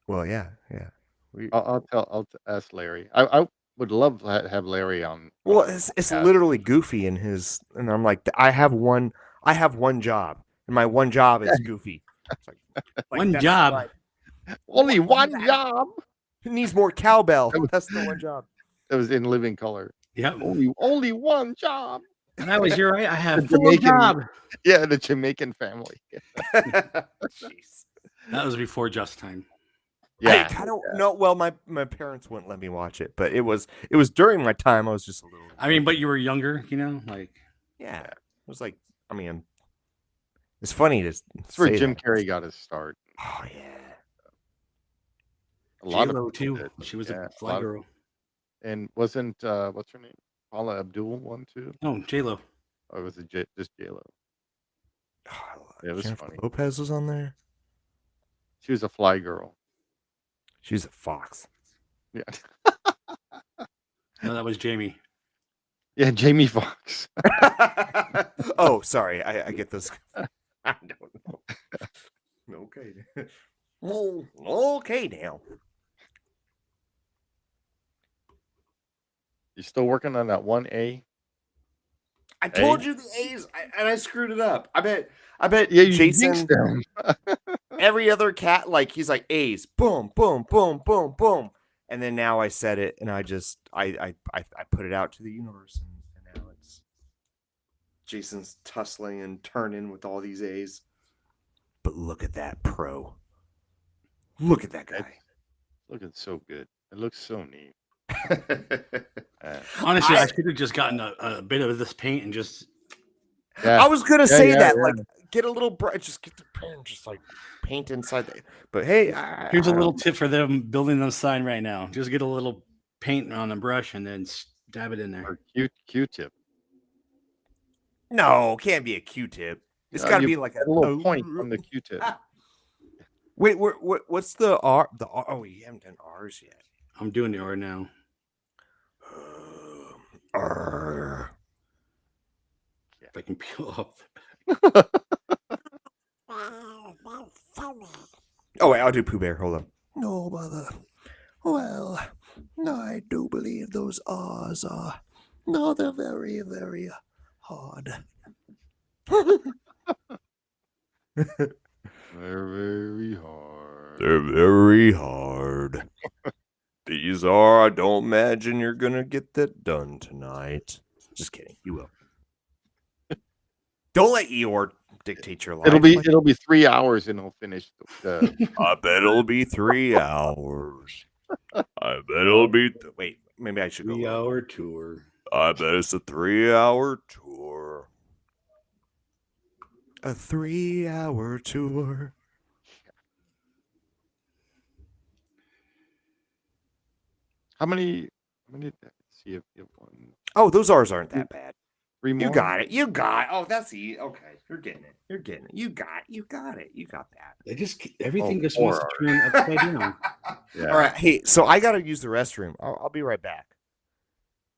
Well, yeah. I'll ask Larry. I would love to have Larry on. Well, it's literally Goofy and I'm like, I have one job, and my one job is Goofy. It's like one job. Only one job. It needs more cowbell. That was- That's the one job. That was in living color. Yep. Only one job. That was your right. I have The full Jamaican- job. Yeah, the Jamaican family. Jeez. That was before Just Time. Yeah. I don't know. Well, my parents wouldn't let me watch it, but it was during my time. I was just a little. I mean, but you were younger, you know, like Yeah, it was like. I mean, it's funny to. That's where say Jim that. Carrey got his start. Oh yeah. A lot J-Lo of too. people did. She was Yeah, a a fly lot of- girl. And wasn't what's her name? Paula Abdul one too? Oh, J-Lo. Or was it just J-Lo? Yeah, it was Jennifer funny. Lopez was on there. She was a fly girl. She was a fox. Yeah. No, that was Jamie. Yeah, Jamie Foxx. Oh, sorry. I get this. I don't know. Okay. Well, okay now. You still working on that 1A? I told you the A's, and I screwed it up. I bet Yeah, you Jason. jinxed them. Every other cat, like he's like A's, boom, boom, boom, boom, boom, and then now I said it, and I put it out to the universe, and now it's Jason's tussling and turning with all these A's. But look at that pro. Look at that guy. Looking so good. It looks so neat. Honestly, I should have just gotten a bit of this paint and just. Yeah. I was gonna say that, yeah. like, get a little bright, just get the paint, just like paint inside the. But hey, Here's a I little don't- tip for them building the sign right now. Just get a little paint on a brush and then dab it in there. Or Q-tip. No, can't be a Q-tip. It's got to You be like put a little point on the Q-tip. Wait, what's the R? The R? Oh, we haven't done R's yet. I'm doing the R now. R. If I can peel off. Oh wait, I'll do Pooh Bear. Hold on. No, mother. Well, I do believe those R's are. No, they're very, very hard. They're very hard. They're very hard. These are. I don't imagine you're gonna get that done tonight. Just kidding. You will. Don't let Eeyore dictate your life. It'll be 3 hours and he'll finish the I bet it'll be 3 hours. I bet it'll be. Wait, maybe I should go. 3-hour tour. I bet it's a 3-hour tour. A 3-hour tour. How many let's see if you have one. Oh, those R's aren't that bad. 3 more. You got it. You got it. Oh, that's easy. Okay, you're getting it. You're getting it. You got it. You got it. You got that. They just everything Oh, just wants to 4 turn upside down. Yeah. All right. Hey, so I got to use the restroom. I'll be right back.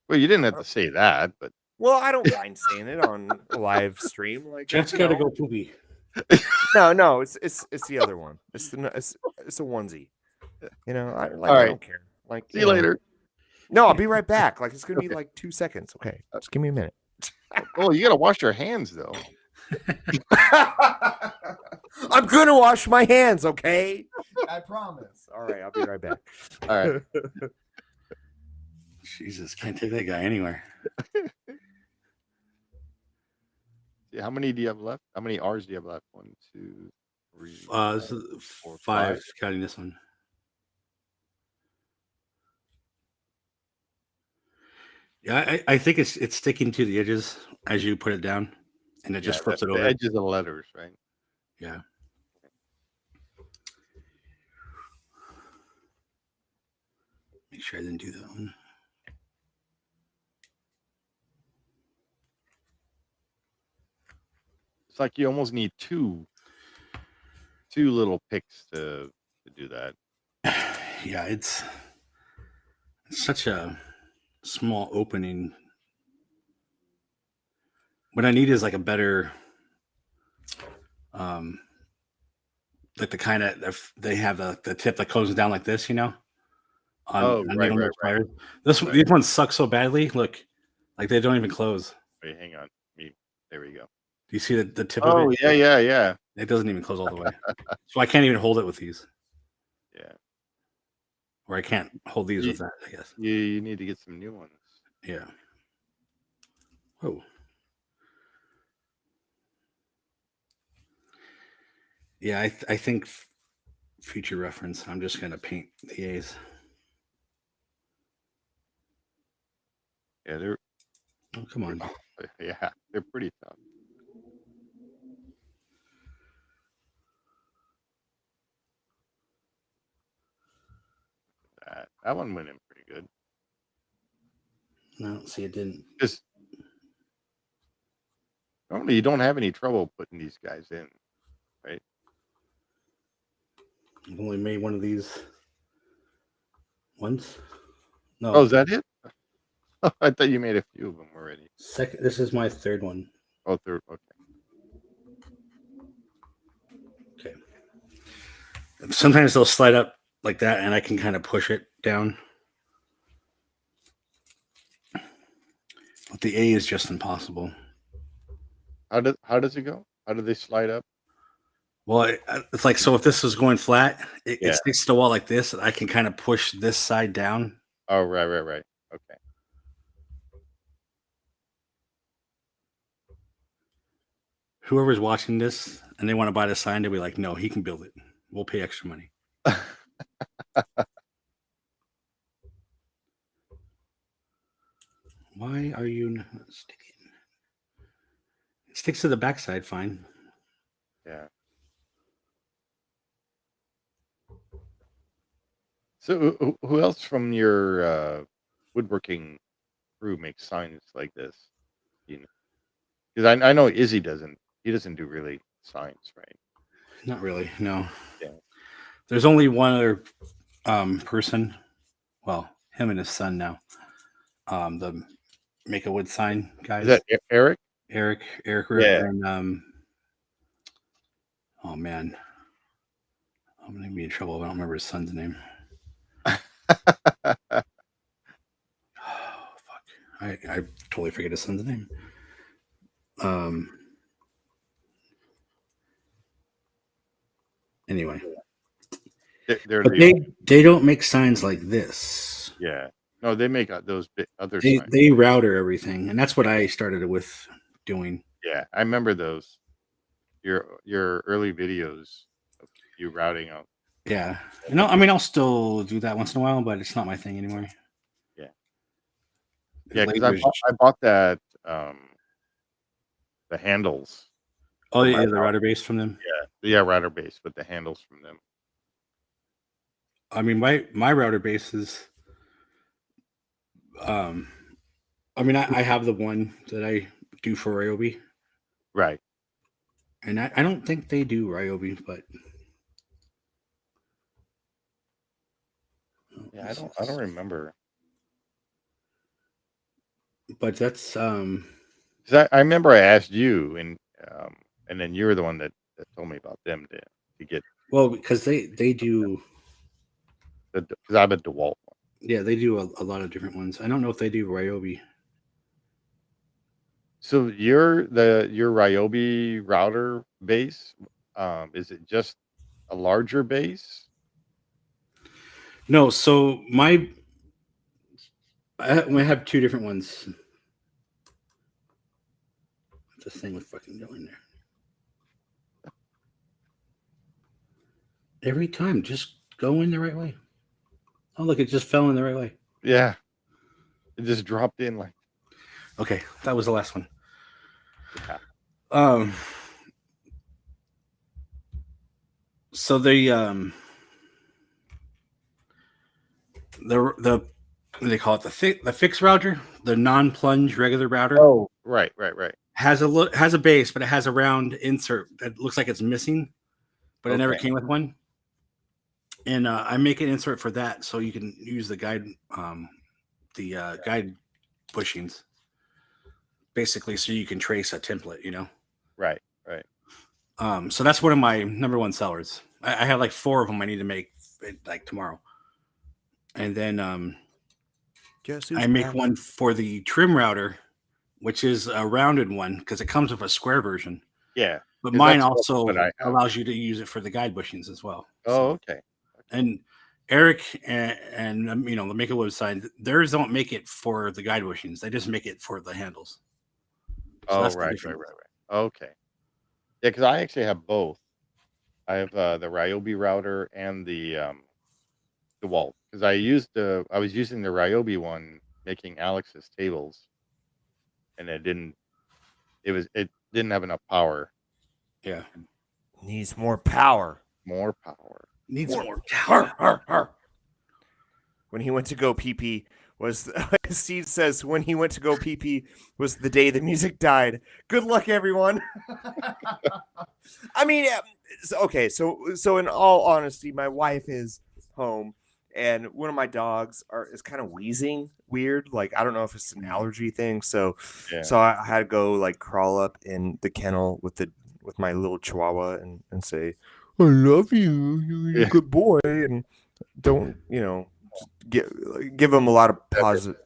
Well, you didn't have to say that, but Well, I don't mind saying it on a live stream. Like Jeff's you got to know. go poopy. No, it's the other one. It's a onesie. You know, I All right. don't care. Like see you know. later. No, I'll be right back. Like it's gonna be Okay. like 2 seconds. Okay, just give me a minute. Oh, you gotta wash your hands though. I'm gonna wash my hands. Okay, I promise. All right, I'll be right back. All right. Jesus, can't take that guy anywhere. How many do you have left? How many R's do you have left? 1, 2, 3. This is 4, 5 counting this one. Yeah, I think it's sticking to the edges as you put it down, and it just flips it the over. edges of the letters, right? Yeah. Make sure I didn't do that one. It's like you almost need two little picks to do that. Yeah, it's such a small opening. What I need is like a better, like the kind of they have the tip that closes down like this, you know. On right, needle right, nose pliers. These Right. ones suck so badly. Look, like they don't even close. Wait, hang on. There we go. Do you see the tip of Oh it? yeah. It doesn't even close all the way. So I can't even hold it with these. Yeah. or I can't hold these You- with that, I guess. You need to get some new ones. Yeah. Oh. Yeah, I think future reference. I'm just gonna paint the A's. Yeah, they're Oh, come on. yeah, they're pretty tough. That one went in pretty good. No, see, it didn't. Just normally you don't have any trouble putting these guys in. I've only made one of these once. No, Oh, is that it? I thought you made a few of them already. second. This is my third one. Oh, third. Okay. Okay. Sometimes they'll slide up like that, and I can kind of push it down. But the A is just impossible. How does it go? How do they slide up? Well, it's like, so if this was going flat, it Yeah. sticks to the wall like this, and I can kind of push this side down. Oh, right. Okay. Whoever's watching this and they want to buy the sign, they'll be like, no, he can build it. We'll pay extra money. Why are you not sticking? It sticks to the backside fine. Yeah. So who else from your woodworking crew makes signs like this? You know, because I know Izzy doesn't. He doesn't do really signs, right? Not really, no. Yeah. There's only one other person. Well, him and his son now. The make a wood sign guys. Is that Eric? Eric Yeah. and oh man, I'm gonna be in trouble if I don't remember his son's name. Oh fuck, I totally forget his son's name. Anyway, They're but they don't make signs like this. yeah. No, they make those other They signs. they router everything, and that's what I started with doing. Yeah, I remember those. Your early videos of you routing out. Yeah, I mean, I'll still do that once in a while, but it's not my thing anymore. Yeah. Yeah, because Labor's- I bought that the handles. oh yeah, the router base from them. Yeah, router base with the handles from them. I mean, my router base is. I mean, I have the one that I do for Ryobi, Right. and I don't think they do Ryobi, but Yeah, I don't remember. But that's 'Cause I remember I asked you, and then you were the one that told me about them to get well, because they do. because I have a DeWalt one. Yeah, they do a lot of different ones. I don't know if they do Ryobi. So your Ryobi router base, is it just a larger base? No, so I have two different ones. What's this thing with fucking going there? Every time, just go in the right way. Oh, look, it just fell in the right way. Yeah, it just dropped in like. Okay, that was the last one. Yeah. So the what do they call it, the fixed router, the non-plunge regular router. Oh, right. Has a base, but it has a round insert that looks like it's missing, but it never Okay. came with one. And I make an insert for that, so you can use the guide guide bushings, basically, so you can trace a template. Right. So that's one of my number one sellers. I have like 4 of them I need to make like tomorrow, and then Guess who's I make back? one for the trim router, which is a rounded one because it comes with a square version. Yeah. But 'Cause mine that's also what I have. allows you to use it for the guide bushings as well. Oh, okay. And Eric and you know the Make It Wood sign, theirs don't make it for the guide bushings. They just make it for the handles. So Oh, that's the right. difference. Okay. Yeah, because I actually have both. I have the Ryobi router and the Walt, because I was using the Ryobi one making Alex's tables, and it didn't have enough power. Yeah, Needs more power. More power. needs more. When he went to go pee pee was Steve says when he went to go pee pee was the day the music died. Good luck, everyone. I mean, okay, so in all honesty, my wife is home, and one of my dogs is kind of wheezing weird. Like I don't know if it's an allergy thing. So Yeah. so I had to go like crawl up in the kennel with my little chihuahua and say, "I love you. You're a good boy," and don't give him a lot of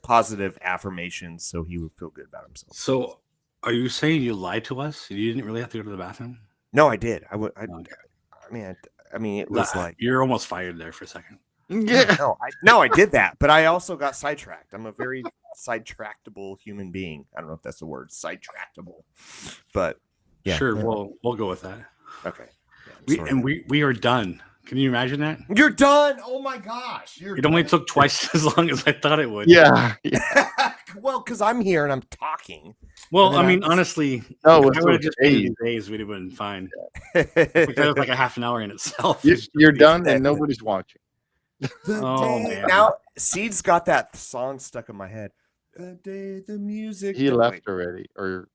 positive affirmations so he would feel good about himself. So, are you saying you lied to us? You didn't really have to go to the bathroom? No, I did. I Okay. mean, it was like You're almost fired there for a second. Yeah. no, I did that, but I also got sidetracked. I'm a very sidetractable human being. I don't know if that's the word, sidetractable, but yeah, Sure, we'll go with that. okay. Yeah, We are done. Can you imagine that? you're done. Oh my gosh, It only took twice as long as I thought it would. Yeah. well, because I'm here and I'm talking. Well, I mean, honestly, No, if I would have just paid these days, we'd have been fine. Because it was like a half an hour in itself. You're done and nobody's watching. Man. Now Seed's got that song stuck in my head. The day the music. He left already, or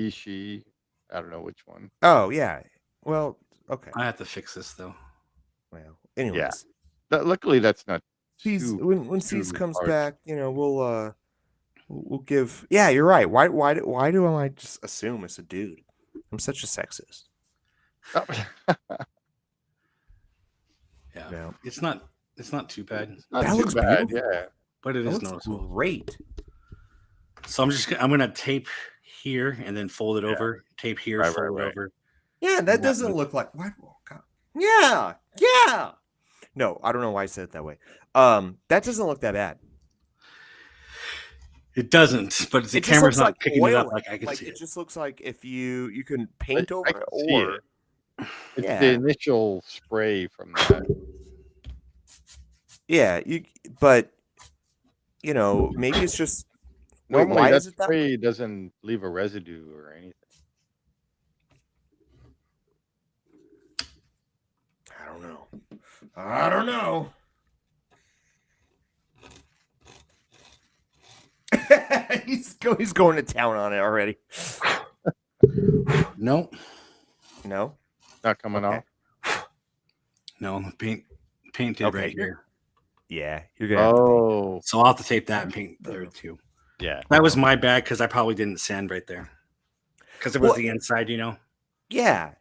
she. I don't know which one. Oh yeah. Well, okay. I have to fix this though. Well, anyways. Yeah. Luckily, that's not. When Seeds comes hard. back, we'll give. Yeah, you're right. Why do I just assume it's a dude? I'm such a sexist. Yeah. Yeah. It's not too bad, Not That too looks bad. beautiful. Yeah. but it That is looks noticeable. great. So I'm gonna tape here and then fold it over. Tape here, Right, fold it right. over. Yeah, that doesn't look like what. Yeah. No, I don't know why I said it that way. That doesn't look that bad. It doesn't, but the It just camera's looks not like picking it up oil. like I can see It it. just looks like if you can paint over I it, can see or it. It's yeah, the initial spray from that. yeah. But maybe it's just. Wait, Normally, why that is it that? spray doesn't leave a residue or anything. I don't know. He's going to town on it already. No, No. Not coming Okay. off. no, paint did Okay, right here. Yeah, you're gonna. Have to Oh, So I'll have to tape that and paint there too. yeah. That was my bad because I probably didn't sand right there. Because it was Well- the inside, Yeah.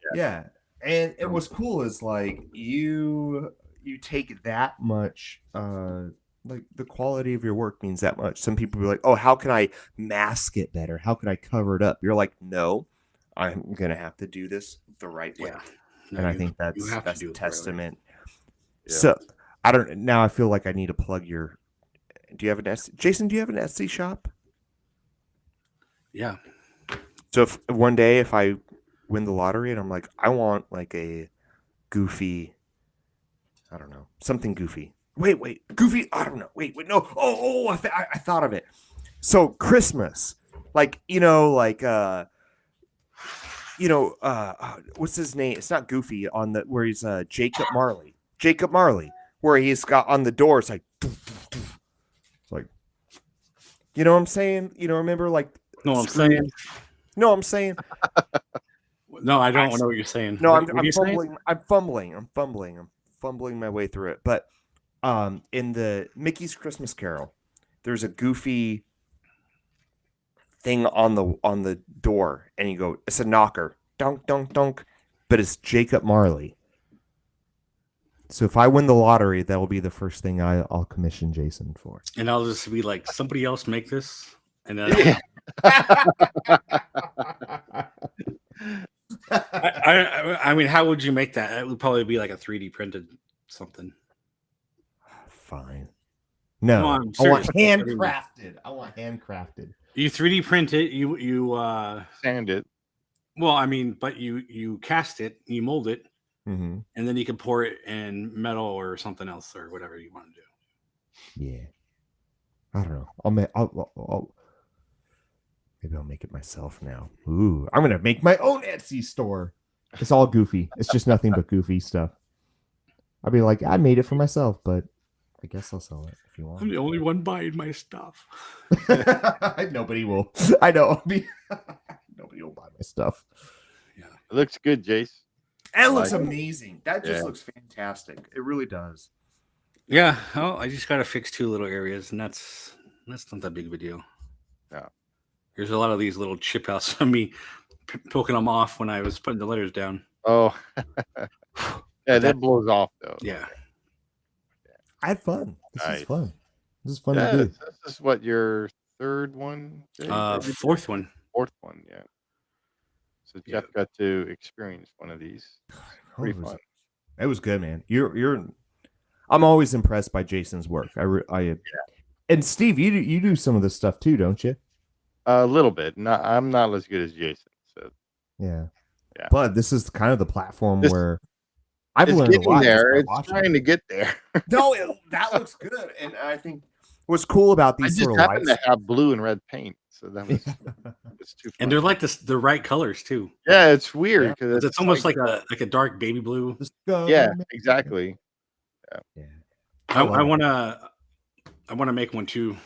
And it was cool is like you take that much like the quality of your work means that much. Some people be like, "Oh, how can I mask it better? How can I cover it up?" You're like, "No, I'm going to have to do this the right way." Yeah. And I think that's do a it the right way. testament. Yeah. So, I don't now I feel like I need to plug your Do you have an Etsy? Jason, do you have an Etsy shop? Yeah. So if one day if I win the lottery and I'm like, I want like a goofy, I don't know, something goofy. Wait, goofy. I don't know. Wait, no. Oh, I thought of it. So Christmas, like what's his name? It's not Goofy on the where he's Jacob Marley. Jacob Marley, where he's got on the door. It's like, you know what I'm saying? Remember like. No, I'm Scrooge? saying. No, I'm saying. No, I don't know what you're saying. No, What I'm are you saying? fumbling. I'm fumbling my way through it. But in the Mickey's Christmas Carol, there's a goofy thing on the door, and you go, it's a knocker, dunk, dunk, dunk, but it's Jacob Marley. So if I win the lottery, that will be the first thing I'll commission Jason for. And I'll just be like, somebody else make this, and then I mean, how would you make that? It would probably be like a 3D printed something. No, No, I'm I want serious. handcrafted. I want handcrafted. You 3D print it. Sand it. Well, I mean, but you cast it, you mold it, Mm-hmm. and then you can pour it in metal or something else or whatever you want to do. Yeah. I don't know. Maybe I'll make it myself now. Ooh, I'm gonna make my own Etsy store. It's all goofy. It's just nothing but goofy stuff. I'll be like, I made it for myself, but I guess I'll sell it if you I'm want. the only one buying my stuff. Nobody will. I know. Nobody will buy my stuff. It looks good, Jace. That looks Like- amazing. That just Yeah. looks fantastic. It really does. Yeah. Oh, I just got to fix 2 little areas, and that's not that big of a deal. Yeah. There's a lot of these little chip outs of me poking them off when I was putting the letters down. Oh, yeah, that blows off though. Yeah. I had fun. This is Nice. fun. This is fun Yeah, to do. this is what your third one? Jay? Fourth one. Fourth one, yeah. So Yeah. Jeff got to experience one of these. Pretty fun. It was good, man. I'm always impressed by Jason's work. And Steve, you do some of this stuff too, don't you? A little bit. I'm not as good as Jason. So Yeah. Yeah. But this is kind of the platform This- where I've it's learned a getting lot. there. Just It's by watching. trying to get there. No, that looks good. And I think what's cool about I these just sort of happen to have blue and red paint, so that was it's too. Fun. And they're like the right colors too. Yeah, it's weird Yeah. because It's almost like a dark baby blue. yeah, exactly. Yeah. I love want to make one too.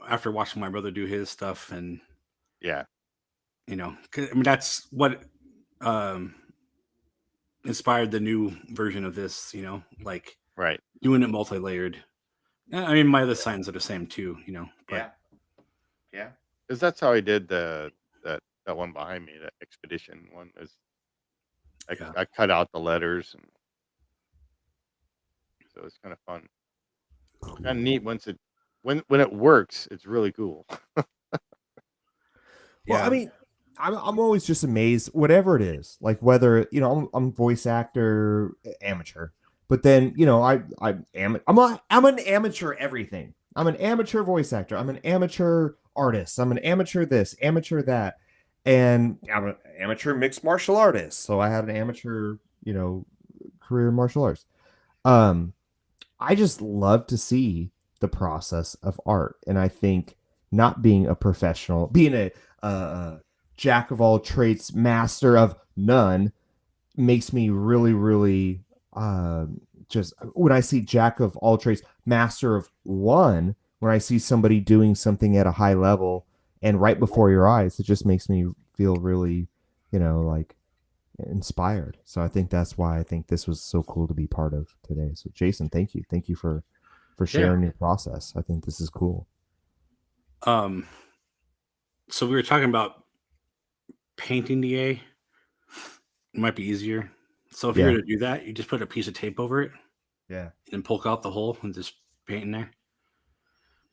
After watching my brother do his stuff, and Yeah, you know, 'cause, I mean, that's what inspired the new version of this. You know, like right. doing it multi-layered. I mean, my other signs are the same too. You know, but Yeah. Because that's how I did that one behind me, that expedition one. Is Yeah. I cut out the letters, and so it's kind of fun. Kind of neat when it works. It's really cool. Well, Yeah. I mean, I'm always just amazed, whatever it is, like whether I'm voice actor amateur, but then I'm an amateur everything. I'm an amateur voice actor. I'm an amateur artist. I'm an amateur this, amateur that, and I'm an amateur mixed martial artist. So I have an amateur, career in martial arts. I just love to see the process of art, and I think not being a professional, being a jack of all trades, master of none, makes me really, really just when I see jack of all trades, master of one, when I see somebody doing something at a high level and right before your eyes, it just makes me feel really, like inspired. So I think that's why I think this was so cool to be part of today. So Jason, thank you for sharing your process. I think this is cool. So we were talking about painting the A. It might be easier. So if you Yeah. were to do that, you just put a piece of tape over it Yeah. and poke out the hole and just paint in there.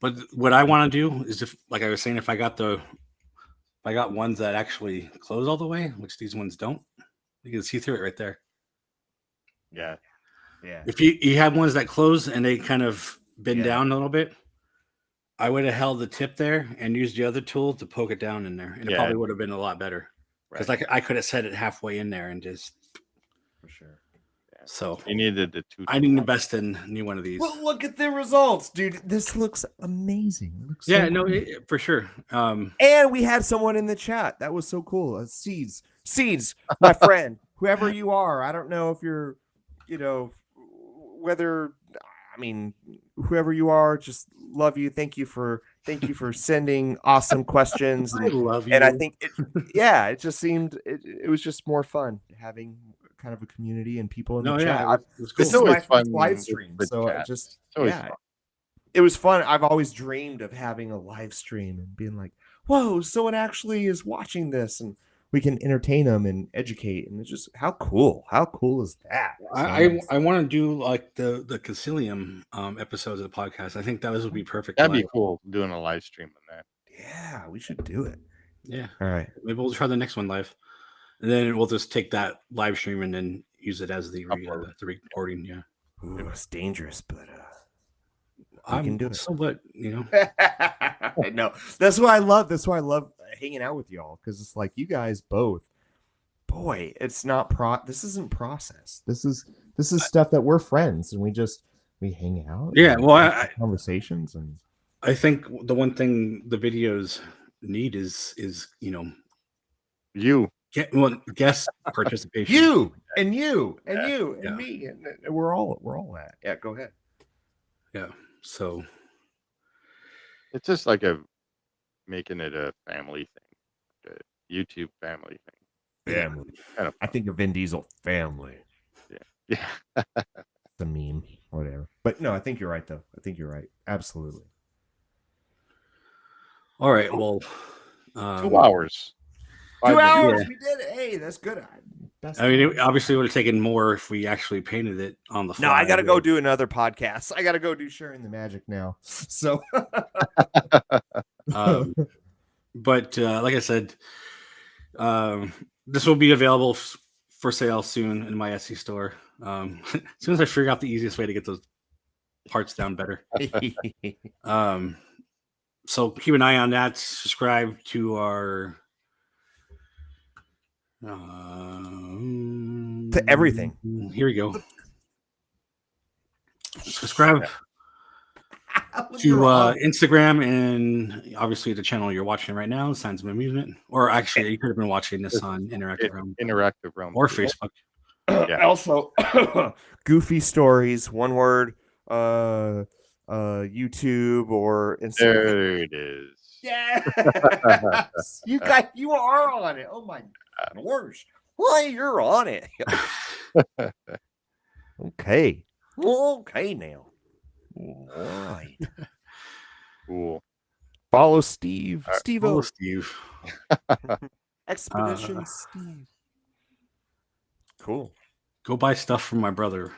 But what I want to do is, if, like I was saying, if I got ones that actually close all the way, which these ones don't, you can see through it right there. Yeah, Yeah. If you have ones that close and they kind of bend Yeah. down a little bit, I would have held the tip there and used the other tool to poke it down in there, and it Yeah. probably would have been a lot better because right. I could have set it halfway in there and just For sure. so. You needed the two. I need to invest in new one of these. Well, look at the results, dude. This looks amazing. It looks Yeah, so no, cool. for sure. And we had someone in the chat. That was so cool. Seeds, my friend, whoever you are. I don't know if you're, whether, whoever you are, just love you. Thank you for sending awesome questions. I love you. And I think, it just seemed, it was just more fun having kind of a community and people in the chat. it was cool. This is always my first fun live with stream, the so chat. just It's always fun. it was fun. I've always dreamed of having a live stream and being like, whoa, someone actually is watching this and we can entertain them and educate. And it's just how cool is that? I want to do like the Concilium episodes of the podcast. I think that would be perfect. That'd be live. cool doing a live stream on that. Yeah, we should do it. Yeah, All right. maybe we'll try the next one live, and then we'll just take that live stream and then use it as the recording. Yeah. Ooh, it's dangerous, but can do it. So what, No, that's why I love. That's why I love hanging out with y'all, because it's like you guys both. Boy, it's not This isn't process. This is stuff that we're friends and we hang out. Yeah, and well, have conversations and. I think the one thing the videos need is You. guest participation. You and you and Yeah, you and yeah. me, and we're all that. Yeah, go ahead. Yeah. So It's just like making it a family thing, a YouTube family thing. Family. Kind of I think of Vin Diesel family. Yeah. The meme, whatever. But no, I think you're right though. I think you're right. Absolutely. all right. Well, 2 hours. 2 5 minutes. hours. Yeah. We did it. Hey, that's good. I mean, it obviously would have taken more if we actually painted it on the fly. No, I got to go do another podcast. I got to go do Sharing the Magic now. So, But like I said, this will be available for sale soon in my Etsy store. As soon as I figure out the easiest way to get those parts down better. So keep an eye on that. Subscribe to our to everything. Here we go. Subscribe to Instagram and obviously the channel you're watching right now, Signs of Amusement. Or actually, you could have been watching this on Interactive Realm Interactive Realm. or Facebook. Yeah. Also, Goofy Stories, one word, YouTube or Instagram. There it is. Yes, you are on it. Oh my gosh, why you're on it? Okay now. All right. Cool. Follow Steve. Steve Hello, Steve. Expedition Steve. Cool. Go buy stuff from my brother.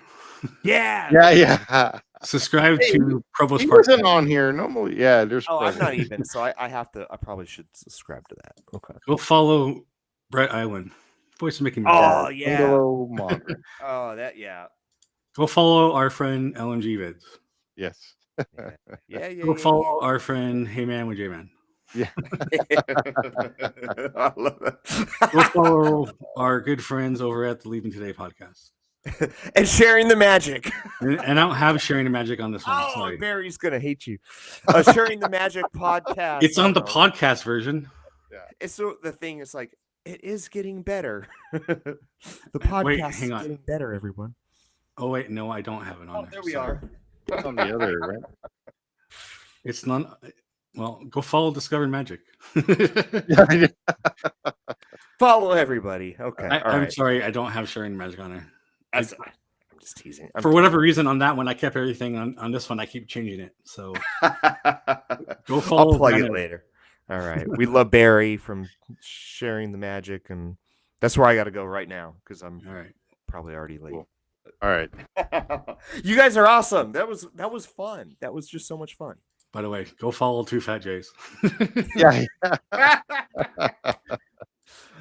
Yeah. Yeah. Subscribe Hey, to Provost He Park. wasn't on here. Normally, yeah, there's. Oh, I'm not even. So I have to. I probably should subscribe to that. Okay. Go follow Brett Island. Voice making. Oh yeah. Bungalow Modern. Oh that yeah. Go follow our friend LMG Vids. Yes. Yeah. Go follow our friend Hey Man with J Man. Yeah. I love that. Go follow our good friends over at the Leaving Today podcast. And Sharing the Magic. And I don't have Sharing the Magic on this one. Oh, Sorry. Barry's gonna hate you. Sharing the Magic podcast. It's on the I know. podcast version. It's so the thing is like it is getting better. The podcast hang is on. getting better, everyone. Oh wait, no, I don't have it on there. There we Sorry. are. It's on the other, right? It's not. Well, go follow Discovered Magic. Yeah. Follow everybody. Okay. All I'm right. sorry, I don't have Sharing the Magic on there. I'm just teasing. For whatever reason, on that one, I kept everything. On this one, I keep changing it. So go follow. I'll plug Brandon. it later. All right. We love Barry from Sharing the Magic, and that's where I got to go right now because I'm All right. probably already late. Cool. All right. You guys are awesome. That was fun. That was just so much fun. By the way, go follow Two Fat Jays. Yeah.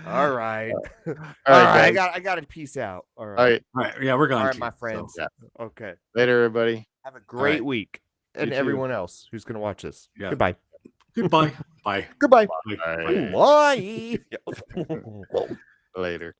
All right. All right, guys. I got to peace out. All right. All right. All right. Yeah, we're going. All right, to, my friends. yeah. Okay. Later, everybody. Have a great right. week. And You too. everyone else who's going to watch this. Yeah. Goodbye. Goodbye. Bye. Goodbye. Bye. All right. Bye. Later.